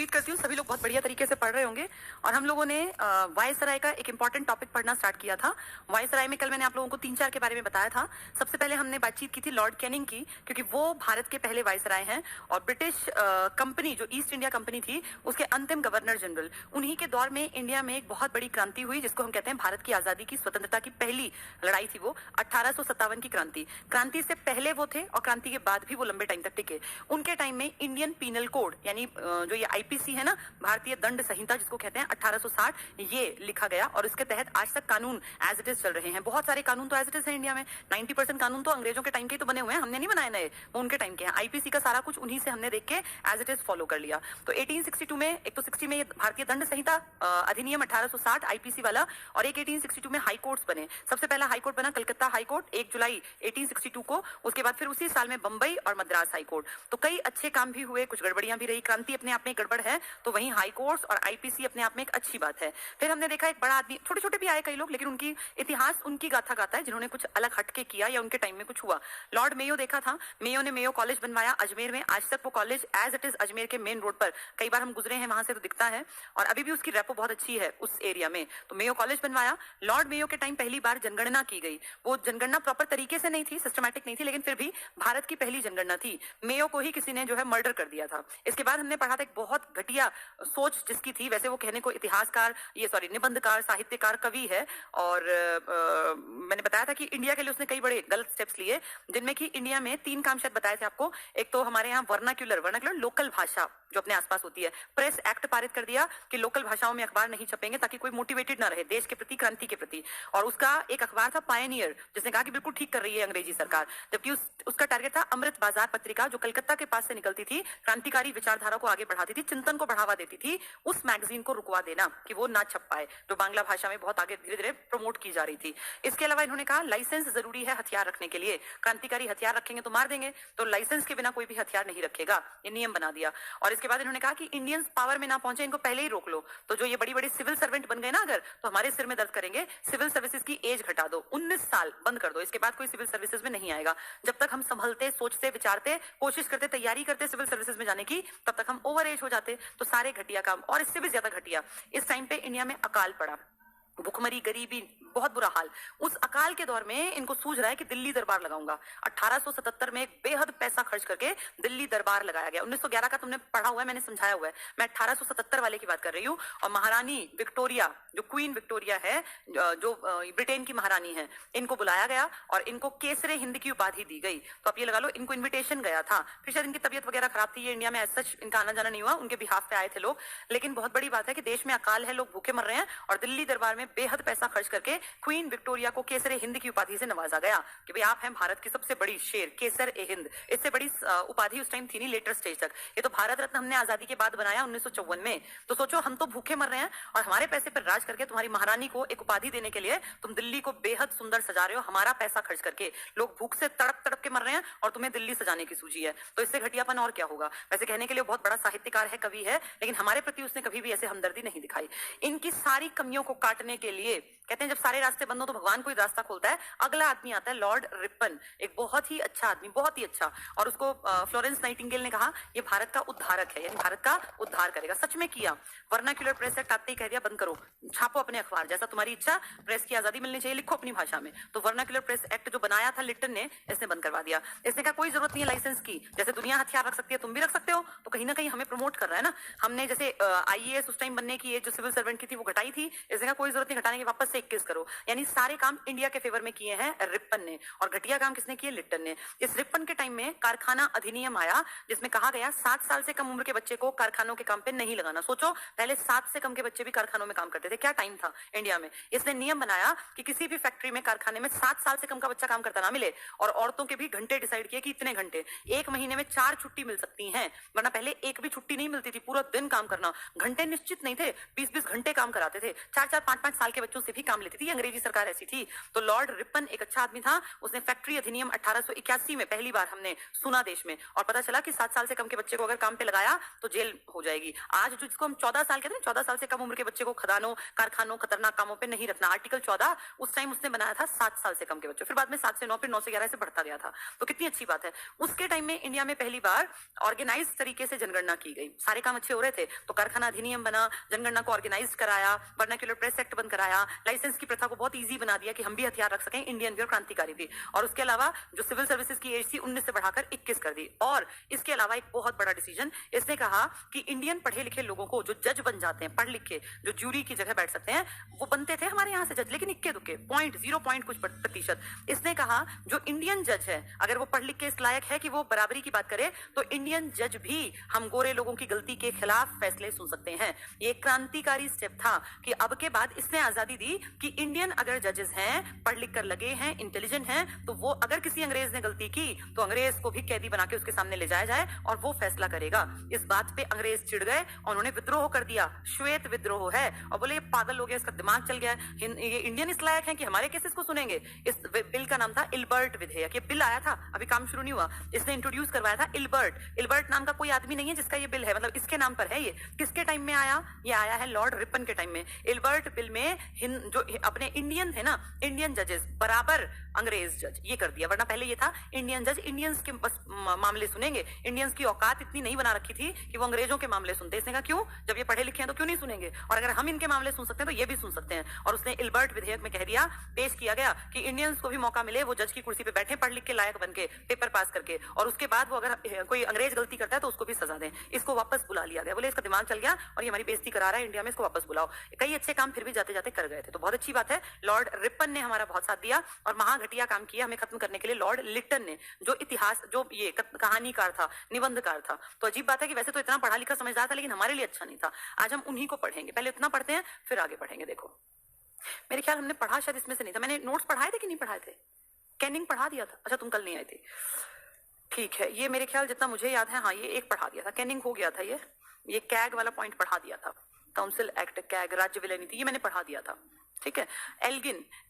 उम्मीद करती हूँ सभी लोग बहुत बढ़िया तरीके से पढ़ रहे होंगे। और हम लोगों ने वायसराय का एक इंपॉर्टेंट टॉपिक पढ़ना स्टार्ट किया था। वायसराय में कल मैंने आप लोगों को 3-4 के बारे में बताया था। सबसे पहले हमने बातचीत की थी लॉर्ड कैनिंग की, क्योंकि वो भारत के पहले वायसराय हैं और ब्रिटिश कंपनी जो ईस्ट इंडिया कंपनी थी उसके अंतिम गवर्नर जनरल। उन्हीं के दौर में इंडिया में एक बहुत बड़ी क्रांति हुई जिसको हम कहते हैं भारत की आजादी की, स्वतंत्रता की पहली लड़ाई थी वो 1857 की क्रांति। क्रांति से पहले वो थे और क्रांति के बाद भी वो लंबे टाइम तक टिके। उनके टाइम में इंडियन पीनल कोड यानी जो ये आईपीसी है ना, भारतीय दंड संहिता जिसको कहते हैं, 1860 ये लिखा गया और इसके तहत आज तक कानून एज इट इज चल रहे हैं। बहुत सारे कानून तो एज इट इज है इंडिया में। 90% कानून तो अंग्रेजों के टाइम के ही तो बने हुए हैं, हमने नहीं बनाए नए, वो उनके टाइम के हैं। आईपीसी का सारा कुछ उन्हीं से हमने देख के एज इट इज फॉलो कर लिया। तो 1862 में, एक तो 60 में भारतीय दंड संहिता अधिनियम 1860 आईपीसी वाला, और एक 1862 में हाई कोर्ट्स बने। सबसे पहला हाई कोर्ट बना कलकत्ता हाई कोर्ट 1 जुलाई 1862 को। उसके बाद फिर उसी साल में बंबई और मद्रास हाई कोर्ट। तो कई अच्छे काम भी हुए, कुछ गड़बड़ियां भी रही। क्रांति अपने आप में गड़बड़ है तो वहीं हाई कोर्ट्स और आईपीसी अपने आप में एक अच्छी बात है। फिर हमने देखा एक बड़ा आदमी, छोटे छोटे भी आए कई लोग, लेकिन उनकी इतिहास उनकी गाथा गाता है जिन्होंने कुछ अलग हटके किया या उनके टाइम में कुछ हुआ। लॉर्ड मेयो देखा था, मेयो ने मेयो कॉलेज बनवाया अजमेर में। आज तक वो college as it is Ajmer के मेन रोड पर, कई बार हम गुजरे हैं वहां से तो दिखता है, और अभी भी उसकी रेपो बहुत अच्छी है उस एरिया में। तो मेयो कॉलेज बनवाया। लॉर्ड मेयो के टाइम पहली बार जनगणना की गई। वो जनगणना प्रॉपर तरीके से नहीं थी, सिस्टमैटिक नहीं थी, लेकिन फिर भी भारत की पहली जनगणना थी। मेयो को ही किसी ने जो है मर्डर कर दिया था। इसके बाद हमने पढ़ा था एक बहुत घटिया सोच जिसकी थी, वैसे वो कहने को इतिहासकार, निबंधकार, साहित्यकार, कवि है, और मैंने बताया था कि इंडिया के लिए उसने कई बड़े गलत स्टेप्स लिए, जिनमें कि इंडिया में 3 काम शायद बताए थे आपको। एक तो हमारे यहाँ वर्नाक्युलर लोकल भाषा जो अपने आसपास होती है, प्रेस एक्ट पारित कर दिया कि लोकल भाषाओं में अखबार नहीं छपेंगे ताकि कोई मोटिवेटेड ना रहे देश के प्रति, क्रांति के प्रति। और उसका एक अखबार था पायनियर, जिसने कहा कि बिल्कुल ठीक कर रही है अंग्रेजी सरकार, जबकि उसका टारगेट था अमृत बाजार पत्रिका जो कलकत्ता के पास से निकलती थी, क्रांतिकारी विचारधारा को आगे बढ़ाती थी, चिंतन को बढ़ावा देती थी। उस मैगजीन को रुकवा देना कि वो ना छप पाए, जो बांग्ला भाषा में बहुत आगे धीरे धीरे प्रमोट की जा रही थी। इसके अलावा इन्होंने कहा लाइसेंस जरूरी है हथियार रखने के लिए, क्रांतिकारी हथियार रखेंगे तो मार देंगे, तो लाइसेंस के बिना कोई भी हथियार नहीं रखेगा, ये नियम बना दिया। और इसके बाद इन्होंने कहा कि इंडियंस पावर में ना पहुंचे, इनको पहले ही रोक लो। तो जो ये बड़ी बड़ी सिविल सर्वेंट बन गए ना अगर, तो हमारे सिर में दर्द करेंगे। सिविल सर्विसेज की एज घटा दो, 19 साल बंद कर दो। इसके बाद कोई सिविल सर्विसेज में नहीं आएगा। जब तक हम संभलते, सोचते, विचारते, कोशिश करते, तैयारी करते सिविल सर्विसेज में जाने की, तब तक हम ओवर एज हो जाते। तो सारे घटिया काम, और इससे भी ज्यादा घटिया, इस टाइम पे इंडिया में अकाल पड़ा, भुखमरी, गरीबी, बहुत बुरा हाल। उस अकाल के दौर में इनको सूझ रहा है कि दिल्ली दरबार लगाऊंगा। 1877 में एक बेहद पैसा खर्च करके दिल्ली दरबार लगाया गया। 1911 का तुमने पढ़ा हुआ है, मैंने समझाया हुआ है। मैं 1877 वाले की बात कर रही हूँ। और महारानी विक्टोरिया, जो क्वीन विक्टोरिया है, जो ब्रिटेन की महारानी है, इनको बुलाया गया और इनको केसरे हिंद की उपाधि दी गई। तो आप ये लगा लो, इनको इन्विटेशन गया था। फिर शायद इनकी तबियत वगैरह खराब थी, ये इंडिया में सच इनका आना जाना नहीं हुआ, उनके बिहाफ पे आए थे लोग। लेकिन बहुत बड़ी बात है कि देश में अकाल है, लोग भूखे मर रहे हैं, और दिल्ली दरबार में बेहद पैसा खर्च करके क्वीन विक्टोरिया को केसर ए हिंद की उपाधि से नवाजा गया कि भाई आप हैं भारत की सबसे बड़ी शेर, केसर ए हिंद। इससे बड़ी उपाधि उस टाइम थी नहीं लेटर स्टेज तक। ये तो भारत रत्न हमने आजादी के बाद बनाया 1954 में। तो सोचो, हम तो भूखे मर रहे हैं और हमारे पैसे पर राज करके तुम्हारी महारानी को एक उपाधि देने के लिए तुम दिल्ली को बेहद सुंदर सजा रहे हो, हमारा पैसा खर्च करके। लोग भूख से तड़प तड़प के मर रहे हैं और तुम्हें दिल्ली सजाने की सूझी है। तो इससे घटियापन और क्या होगा। वैसे कहने के लिए बहुत बड़ा साहित्यकार है, कवि है, लेकिन हमारे प्रति उसने कभी भी ऐसे हमदर्दी नहीं दिखाई। इनकी सारी कमियों को काटने के लिए कहते हैं जब सारे रास्ते बंद हो तो भगवान कोई रास्ता खोलता है। अगला आदमी आता है लॉर्ड रिपन, एक बहुत ही अच्छा आदमी, बहुत ही अच्छा। और उसको फ्लोरेंस नाइटिंगेल ने कहा ये भारत का उद्धारक है, यानी भारत का उद्धार करेगा। सच में किया। वर्नाक्युलर प्रेस एक्ट आते ही कह दिया बंद करो, छापो अपने अखबार, जैसा तुम्हारी इच्छा, प्रेस की आजादी मिलनी चाहिए, लिखो अपनी भाषा में। तो वर्नाक्युलर प्रेस एक्ट जो बनाया था लिट्टन ने, इसने बंद करवा दिया। इसने कहा कोई जरूरत नहीं है लाइसेंस की, जैसे दुनिया हथियार रख सकती है तुम भी रख सकते हो। तो कहीं ना कहीं हमें प्रमोट कर रहा है ना। हमने जैसे आईएएस उस टाइम बनने की एज जो सिविल सर्वेंट की थी वो घटाई थी, इसने कहा कोई जरूरत नहीं घटाने की, वापस से 21 करो। यानी सारे काम इंडिया के फेवर में किए हैं रिपन ने, और घटिया काम किसने किए, लिट्टन ने। इस रिपन के टाइम में कारखाना अधिनियम आया जिसमें कहा गया 7 साल से कम उम्र के बच्चे को कारखानों के काम पे नहीं लगाना। सोचो, पहले 7 से कम के बच्चे भी कारखानों में काम करते थे, क्या टाइम था इंडिया में। इसने नियम बनाया कि किसी भी फैक्ट्री में, कारखाने में 7 साल से कम का बच्चा काम करता ना मिले, और औरतों के भी घंटे डिसाइड किए कि इतने घंटे, 1 महीने में 4 छुट्टी मिल सकती हैं, वरना पहले एक भी छुट्टी नहीं मिलती थी, पूरा दिन काम करना। घंटे निश्चित नहीं थे, 20-20 घंटे काम कराते थे, 4-4, 5-5 7-8 साल के बच्चों से भी काम लेती थी, अंग्रेजी सरकार ऐसी थी। तो लॉर्ड रिपन एक अच्छा आदमी था, उसने फैक्ट्री अधिनियम 1881 में पहली बार हमने सुना देश में, और पता चला कि 7 साल से कम के बच्चे को अगर काम पे लगाया तो जेल हो जाएगी। आज जो जिसको हम 14 साल कहते हैं, 14 साल से कम उम्र के बच्चे को खदानों, कारखानों, खतरनाक कामों पे नहीं रखना। आर्टिकल 14 उस टाइम उसने बनाया था 7 साल से कम के बच्चों, फिर बाद में 7 से 9, फिर 9 से 11 से बढ़ता गया था। तो कितनी अच्छी बात है। उसके टाइम में इंडिया में पहली बार ऑर्गेनाइज तरीके से जनगणना की गई, सारे काम अच्छे हो रहे थे, तो कारखाना अधिनियम बना, जनगणना को ऑर्गेनाइज कराया, वर्नाक्युलर प्रेस एक्ट बंद कराया, लाइसेंस की प्रथा को बहुत ईजी बना दिया कि हम भी हथियार रख सकें, इंडियन भी, और क्रांतिकारी थी। और उसके अलावा जो सिविल सर्विसेज की एज थी 19 से बढ़ाकर 21 कर दी। और इसके अलावा एक बहुत बड़ा डिसीजन, इसने कहा कि इंडियन पढ़े लिखे लोगों को जो जज बन जाते हैं, पढ़ लिख के जो ज्यूरी की जगह बैठ सकते हैं, वो बनते थे हमारे यहाँ से जज, लेकिन इक्के दुक्के, 0.0 कुछ प्रतिशत। इसने कहा जो इंडियन जज है, अगर वो पढ़ लिख के इस लायक है कि वो बराबरी की बात करे, तो इंडियन जज भी हम गोरे लोगों की गलती के खिलाफ फैसले सुन सकते हैं। ये क्रांतिकारी स्टेप था कि अब के बाद इसने आजादी दी कि इंडियन अगर जजेस हैं, पढ़ लिख कर लगे हैं, इंटेलिजेंट हैं, तो वो अगर किसी अंग्रेज ने गलती की तो अंग्रेज को भी कैदी बना के उसके सामने ले जाया जाए और वो फैसला करेगा। इस बात पे अंग्रेज चिढ़ गए और उन्होंने विद्रोह कर दिया, श्वेत विद्रोह है, और बोले ये पागल हो गया, इसका दिमाग चल गया, ये इंडियन इस लायक है कि हमारे केसेस को सुनेंगे। इस बिल का नाम था इल्बर्ट विधेयक। ये बिल आया था, अभी काम शुरू नहीं हुआ, इसने इंट्रोड्यूस करवाया था इल्बर्ट नाम का कोई आदमी नहीं है जिसका ये बिल है, मतलब इसके नाम पर है। ये किसके टाइम में आया? ये आया है लॉर्ड रिपन के टाइम में। इल्बर्ट बिल में जो अपने इंडियन थे ना, इंडियन जजेस बराबर अंग्रेज जज, ये कर दिया। वरना पहले ये था इंडियन जज इंडियंस के बस मामले सुनेंगे, इंडियंस की औकात इतनी नहीं बना रखी थी कि वो अंग्रेजों के मामले सुनते। इसने कहा क्यों, जब ये पढ़े लिखे हैं तो क्यों नहीं सुनेंगे, और अगर हम इनके मामले सुन सकते हैं तो ये भी सुन सकते हैं। और उसने इल्बर्ट विधेयक में कह दिया, पेश किया गया कि इंडियंस को भी मौका मिले, वो जज की कुर्सी पे बैठे पढ़ लिख के लायक बन के, पेपर पास करके, और उसके बाद वो अगर कोई अंग्रेज गलती करता है तो उसको भी सजा दें। इसको वापस बुला लिया गया, बोले इसका दिमाग चल गया और ये हमारी बेइज्जती करा रहा है इंडिया में, इसको वापस बुलाओ। कई अच्छे काम फिर भी जाते जाते कर गए थे, तो बहुत अच्छी बात है। लॉर्ड रिपन ने हमारा बहुत साथ दिया और महाघटिया काम किया हमें खत्म करने के लिए लॉर्ड लिटन ने, जो इतिहास, जो ये कहानीकार था, निबंधकार था। तो अजीब बात है कि वैसे तो इतना पढ़ा लिखा समझदार था, लेकिन हमारे लिए अच्छा नहीं था। आज हम उन्हीं को पढ़ेंगे, पहले इतना पढ़ते हैं फिर आगे पढ़ेंगे। देखो मेरे ख्याल हमने पढ़ा शायद इसमें से नहीं था, मैंने नोट्स पढ़ाए थे कि नहीं पढ़ाए थे? कैनिंग पढ़ा दिया था, अच्छा तुम कल नहीं आए थे, ठीक है। ये मेरे ख्याल जितना मुझे याद है, हाँ ये एक पढ़ा दिया था, कैनिंग हो गया था। ये कैग वाला पॉइंट पढ़ा दिया था, काउंसिल एक्ट, कैग, राज्य विलय नीति, ये मैंने पढ़ा दिया था, ठीक है।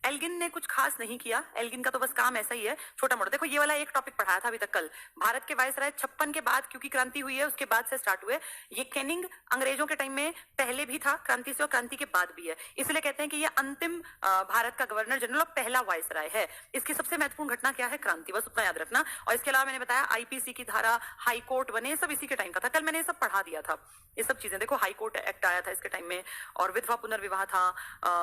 एल्गिन ने कुछ खास नहीं किया, एल्गिन का तो बस काम ऐसा ही है छोटा मोटा। देखो ये वाला एक टॉपिक पढ़ाया था अभी तक कल, भारत के वायसराय 56 के बाद, क्योंकि क्रांति हुई है उसके बाद से स्टार्ट हुए। ये कैनिंग अंग्रेजों के टाइम में पहले भी था क्रांति से, और क्रांति के बाद भी है, इसलिए कहते हैं कि ये अंतिम भारत का गवर्नर जनरल और पहला वायसराय है। इसकी सबसे महत्वपूर्ण घटना क्या है? क्रांति, बस उतना याद रखना। और इसके अलावा मैंने बताया आईपीसी की धारा, हाईकोर्ट बने, सब इसी के टाइम का था। कल मैंने ये सब पढ़ा दिया था, ये सब चीजें। देखो हाईकोर्ट एक्ट आया था इसके टाइम में, और विधवा पुनर्विवाह था,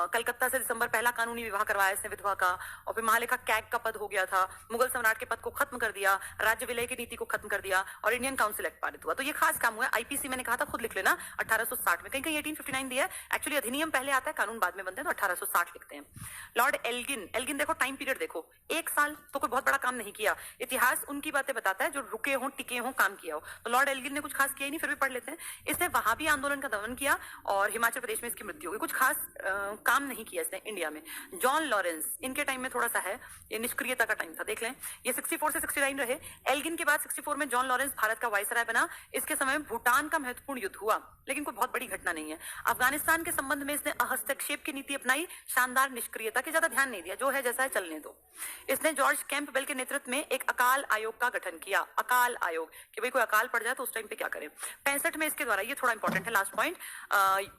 कलकत्ता से दिसंबर पहला कानूनी विवाह करवाया इसने विधवा का, और फिर महालेखा कैग का पद हो गया था, मुगल सम्राट के पद को खत्म कर दिया, राज्य विलय की नीति को खत्म कर दिया, और इंडियन काउंसिल एक्ट पारित हुआ। तो ये खास काम हुआ। आईपीसी मैंने कहा था, खुद लिख लेना, 1860 में, कहीं कहीं 1859 दिया है, एक्चुअली अधिनियम पहले आता है, कानून बाद में बनते हैं, तो 1860 लिखते हैं। लॉर्ड एल्गिन देखो टाइम पीरियड देखो, 1 साल तो कोई बहुत बड़ा काम नहीं किया। इतिहास उनकी बातें बताता है जो रुके हों, टिके हों, काम किया हो। तो लॉर्ड एल्गिन ने कुछ खास किया ही नहीं, फिर भी पढ़ लेते हैं। इसने वहाबी आंदोलन का दमन किया और हिमाचल प्रदेश में इसकी मृत्यु हो गई। कुछ खास काम नहीं किया इसने इंडिया में। जॉन लॉरेंस, इनके टाइम में थोड़ा सा है, ये निष्क्रियता का टाइम था, देख लें। ये 64 से 69 रहे। एल्गिन के बाद 64 में जॉन लॉरेंस भारत का वायसराय बना। इसके समय में भूटान का महत्वपूर्ण युद्ध हुआ, लेकिन कोई बहुत बड़ी घटना नहीं है। अफगानिस्तान के संबंध में इसने हस्तक्षेप की नीति अपनाई, शानदार निष्क्रियता की, ज्यादा ध्यान नहीं दिया, जो है जैसा है चलने दो। इसने जॉर्ज कैंपबेल के नेतृत्व में एक अकाल आयोग का गठन किया, अकाल आयोग, कि भाई कोई अकाल पड़ जाए तो उस टाइम पे क्या करें। 65 में इसके द्वारा, ये थोड़ा इंपॉर्टेंट है, लास्ट पॉइंट,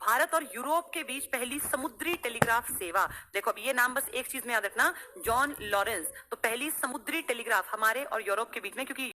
भारत और यूरोप के बीच पहली समुद्री टेलीग्राफ सेवा। देखो अब ये नाम बस एक चीज में याद रखना, जॉन लॉरेंस, तो पहली समुद्री टेलीग्राफ हमारे और यूरोप के बीच में, क्योंकि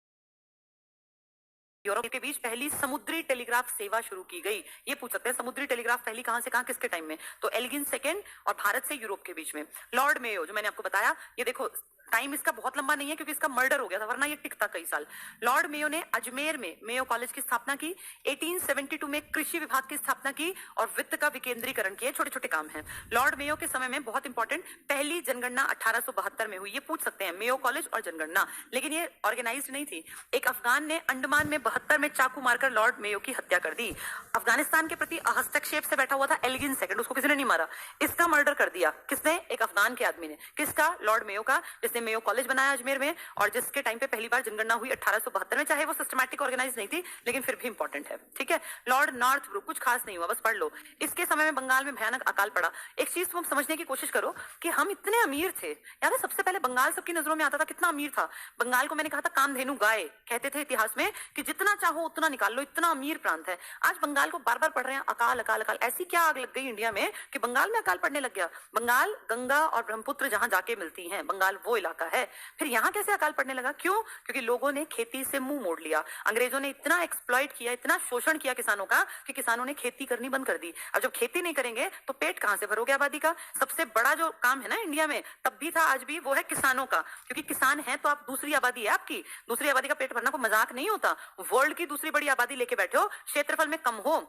यूरोप के बीच पहली समुद्री टेलीग्राफ सेवा शुरू की गई। ये पूछ सकते हैं समुद्री टेलीग्राफ पहली कहां से कहां, किसके टाइम में? तो एल्गिन सेकंड, और भारत से यूरोप के बीच में। लॉर्ड मेयो, जो मैंने आपको बताया, ये देखो टाइम इसका बहुत लंबा नहीं है क्योंकि इसका मर्डर हो गया था, वरना ये टिकता कई साल। लॉर्ड मेयो ने अजमेर में मेयो कॉलेज की स्थापना की, 1872 में कृषि विभाग की स्थापना की, और वित्त का विकेंद्रीकरण किए। छोटे छोटे काम हैं। लॉर्ड मेयो के समय में बहुत इंपॉर्टेंट, पहली जनगणना 1872 में हुई। ये पूछ सकते हैं मेयो कॉलेज और जनगणना, लेकिन ये ऑर्गेनाइज्ड नहीं थी। एक अफगान ने अंडमान में 1872 में चाकू मारकर लॉर्ड मेयो की हत्या कर दी। अफगानिस्तान के प्रति हस्तक्षेप से बैठा हुआ था एल्गिन सेकंड, उसको किसी ने नहीं मारा, इसका मर्डर कर दिया। किसने? एक अफगान के आदमी ने। किसका? लॉर्ड मेयो का, जिसने मेयो कॉलेज बनाया अजमेर में और जिसके टाइम पे पहली बार जनगणना हुई 1872 में। चाहे वो सिस्टमैटिक ऑर्गेनाइज नहीं थी, लेकिन फिर भी इंपॉर्टेंट है। ठीक है, लॉर्ड नॉर्थब्रुक, कुछ खास नहीं हुआ, बस पढ़ लो। इसके समय में बंगाल में भयानक अकाल पड़ा। एक चीज तुम समझने की कोशिश करो कि हम इतने अमीर थे। याद है सबसे पहले बंगाल सबकी नजरों में आता था, कितना अमीर था बंगाल को। मैंने कहा था कामधेनु गाय, कहते थे इतिहास में कि जितना चाहो उतना निकाल लो, इतना अमीर प्रांत है। आज बंगाल को बार बार पढ़ रहे हैं अकाल अकाल अकाल। ऐसी क्या आग लग गई इंडिया में कि बंगाल में अकाल पड़ने लग गया? बंगाल गंगा और ब्रह्मपुत्र जहां जाके मिलती हैं, बंगाल वो इलाका है। फिर यहाँ कैसे अकाल पड़ने लगा? क्यों? क्योंकि लोगों ने खेती से मुंह मोड़ लिया। अंग्रेजों ने इतना एक्सप्लॉइट किया, इतना शोषण किया किसानों का कि किसानों ने खेती करनी बंद कर दी। अब जब खेती नहीं करेंगे तो पेट कहां से भरोगे आबादी का? सबसे बड़ा जो काम है ना इंडिया में, तब भी था आज भी, वो है किसानों का। क्योंकि किसान है तो आप दूसरी आबादी है आपकी, दूसरी आबादी का पेट भरना कोई मजाक नहीं होता। वर्ल्ड की दूसरी बड़ी आबादी लेके बैठे हो, क्षेत्रफल में कम हो।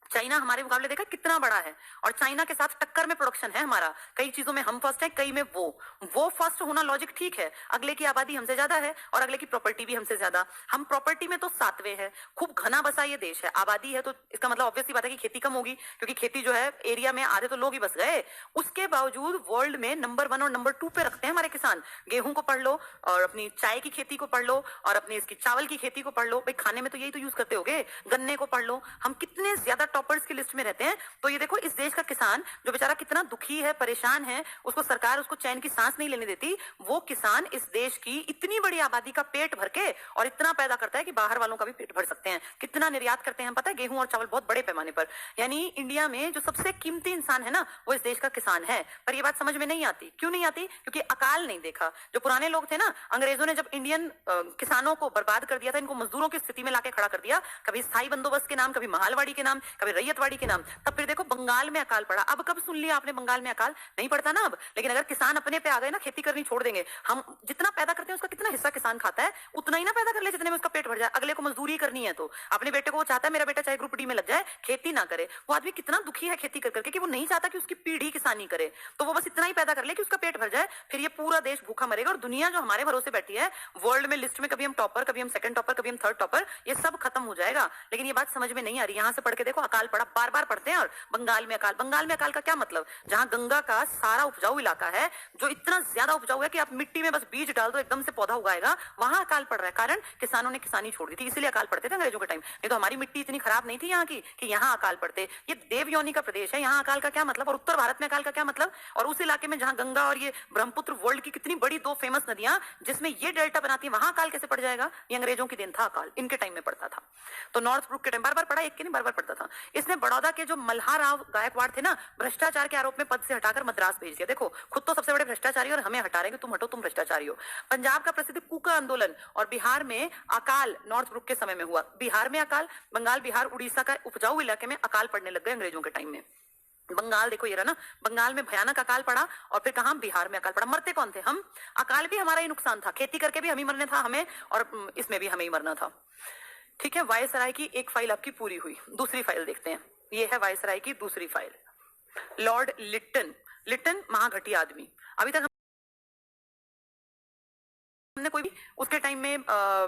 चाइना हमारे मुकाबले देखा कितना बड़ा है, और चाइना के साथ टक्कर में प्रोडक्शन है हमारा। कई चीजों में हम फर्स्ट है, कई में वो फर्स्ट होना लॉजिक ठीक है। अगले की आबादी हमसे ज्यादा है और अगले की प्रॉपर्टी भी हमसे ज्यादा। हम प्रॉपर्टी में तो 7वें है, खूब घना बसा ये देश है। आबादी है तो इसका मतलब ऑब्वियसली बात है कि खेती कम होगी, क्योंकि खेती जो है एरिया में आधे तो लोग ही बस गए। उसके बावजूद वर्ल्ड में नंबर 1 और नंबर 2 पे रखते हैं हमारे किसान। गेहूं को पढ़ लो और अपनी चाय की खेती को पढ़ लो और अपनी इसकी चावल की खेती को पढ़ लो। भाई खाने में तो यही तो यूज करते होगे। गन्ने को पढ़ लो, हम कितने ज्यादा टॉपर्स की लिस्ट में रहते हैं। तो ये देखो इस देश का किसान जो बेचारा कितना दुखी है, परेशान है, उसको सरकार उसको चैन की सांस नहीं लेने देती। वो किसान इस देश की इतनी बड़ी आबादी का पेट भर के और इतना पैदा करता है कि बाहर वालों का भी पेट भर सकते हैं। कितना निर्यात करते हैं पता है, गेहूं और चावल, बहुत बड़े पैमाने पर। यानी इंडिया में जो सबसे कीमती इंसान है ना, वो इस देश का किसान है। पर ये बात समझ में नहीं आती। क्यों नहीं आती? क्योंकि अकाल नहीं देखा। जो पुराने लोग थे ना, अंग्रेजों ने जब इंडियन किसानों को बर्बाद कर दिया था, इनको मजदूरों की स्थिति में लाके खड़ा कर दिया, कभी स्थायी बंदोबस्त के नाम, कभी महालवाड़ी के नाम, कभी रैयतवाड़ी के नाम, तब फिर देखो बंगाल में अकाल पड़ा। अब कब सुन लिया आपने बंगाल में अकाल? नहीं पड़ता ना अब। लेकिन अगर किसान अपने पे आ गए ना, खेती करनी छोड़ देंगे, हम जितना पैदा करते हैं उसका कितना हिस्सा किसान खाता है, उतना ही ना पैदा कर ले जितने में उसका पेट भर जाए। अगले को मजदूरी करनी है तो अपने बेटे को वो चाहता है मेरा बेटा चाहे ग्रुप डी में लग जाए, खेती ना करे। वो आदमी कितना दुखी है खेती कर करके कि वो नहीं चाहता कि उसकी पीढ़ी किसानी करे, तो वो बस इतना ही पैदा कर ले कि उसका पेट भर जाए। फिर ये पूरा देश भूखा मरेगा और दुनिया जो हमारे भरोसे बैठी है वर्ल्ड में लिस्ट में, कभी हम टॉपर, कभी हम सेकंड टॉपर, कभी हम थर्ड टॉपर, ये सब खत्म हो जाएगा। लेकिन ये बात समझ में नहीं आ रही। यहां से पढ़ के देखो अकाल पड़ा, बार बार पढ़ते हैं। और बंगाल में अकाल, बंगाल में अकाल का क्या मतलब? जहां गंगा का सारा उपजाऊ इलाका है, जो इतना ज्यादा उपजाऊ है कि आप मिट्टी में बस बीज डाल दो एकदम से पौधा उगाएगा, वहां अकाल पड़ रहा है। कारण किसानों ने किसानी छोड़ दी थी, इसीलिए अकाल पड़ते थे अंग्रेजों के टाइम। नहीं तो हमारी मिट्टी इतनी खराब नहीं थी यहाँ की कि यहाँ अकाल पड़ते। ये देवयोनी का प्रदेश है, यहाँ अकाल का क्या मतलब? और उत्तर भारत में अकाल का क्या मतलब? और उस इलाके में जहां गंगा और ये ब्रह्मपुत्र वर्ल्ड की कितनी बड़ी 2 फेमस नदियां, जिसमें ये डेल्टा बनाती है, वहां अकाल कैसे पड़ जाएगा? ये अंग्रेजों की देन था अकाल, इनके टाइम में पड़ता था। तो नॉर्थब्रुक के टाइम बार बार पड़ा, एक के नहीं बार बार पड़ता था। इसने बड़ौदा के जो मल्हाराव गायकवाड़ थे ना, भ्रष्टाचार के आरोप में पद से हटाकर मद्रास भेज दिया। देखो खुद तो सबसे बड़े भ्रष्टाचारी और हमें हटा रहे हैं कि तुम हटो, तुम भ्रष्टाचारी हो। पंजाब का प्रसिद्ध कुका आंदोलन और बिहार में अकाल नॉर्थब्रुक के समय में हुआ। बिहार में अकाल, बंगाल, बिहार, उड़ीसा का उपजाऊ इलाके में अकाल पड़ने लग गए अंग्रेजों के टाइम में। बंगाल देखो ये रहा ना, बंगाल में भयानक अकाल पड़ा और फिर कहां? बिहार में अकाल पड़ा। मरते कौन थे? हम। अकाल भी हमारा ही नुकसान था, खेती करके भी हम ही मरने था हमें, और इसमें भी हमें ही मरना था। ठीक है, वायसराय की एक फाइल आपकी पूरी हुई। दूसरी फाइल देखते हैं। ये है वायसराय की दूसरी फाइल। लॉर्ड लिट्टन, लिट्टन महाघटिया आदमी। अभी तक हमने कोई भी उसके टाइम में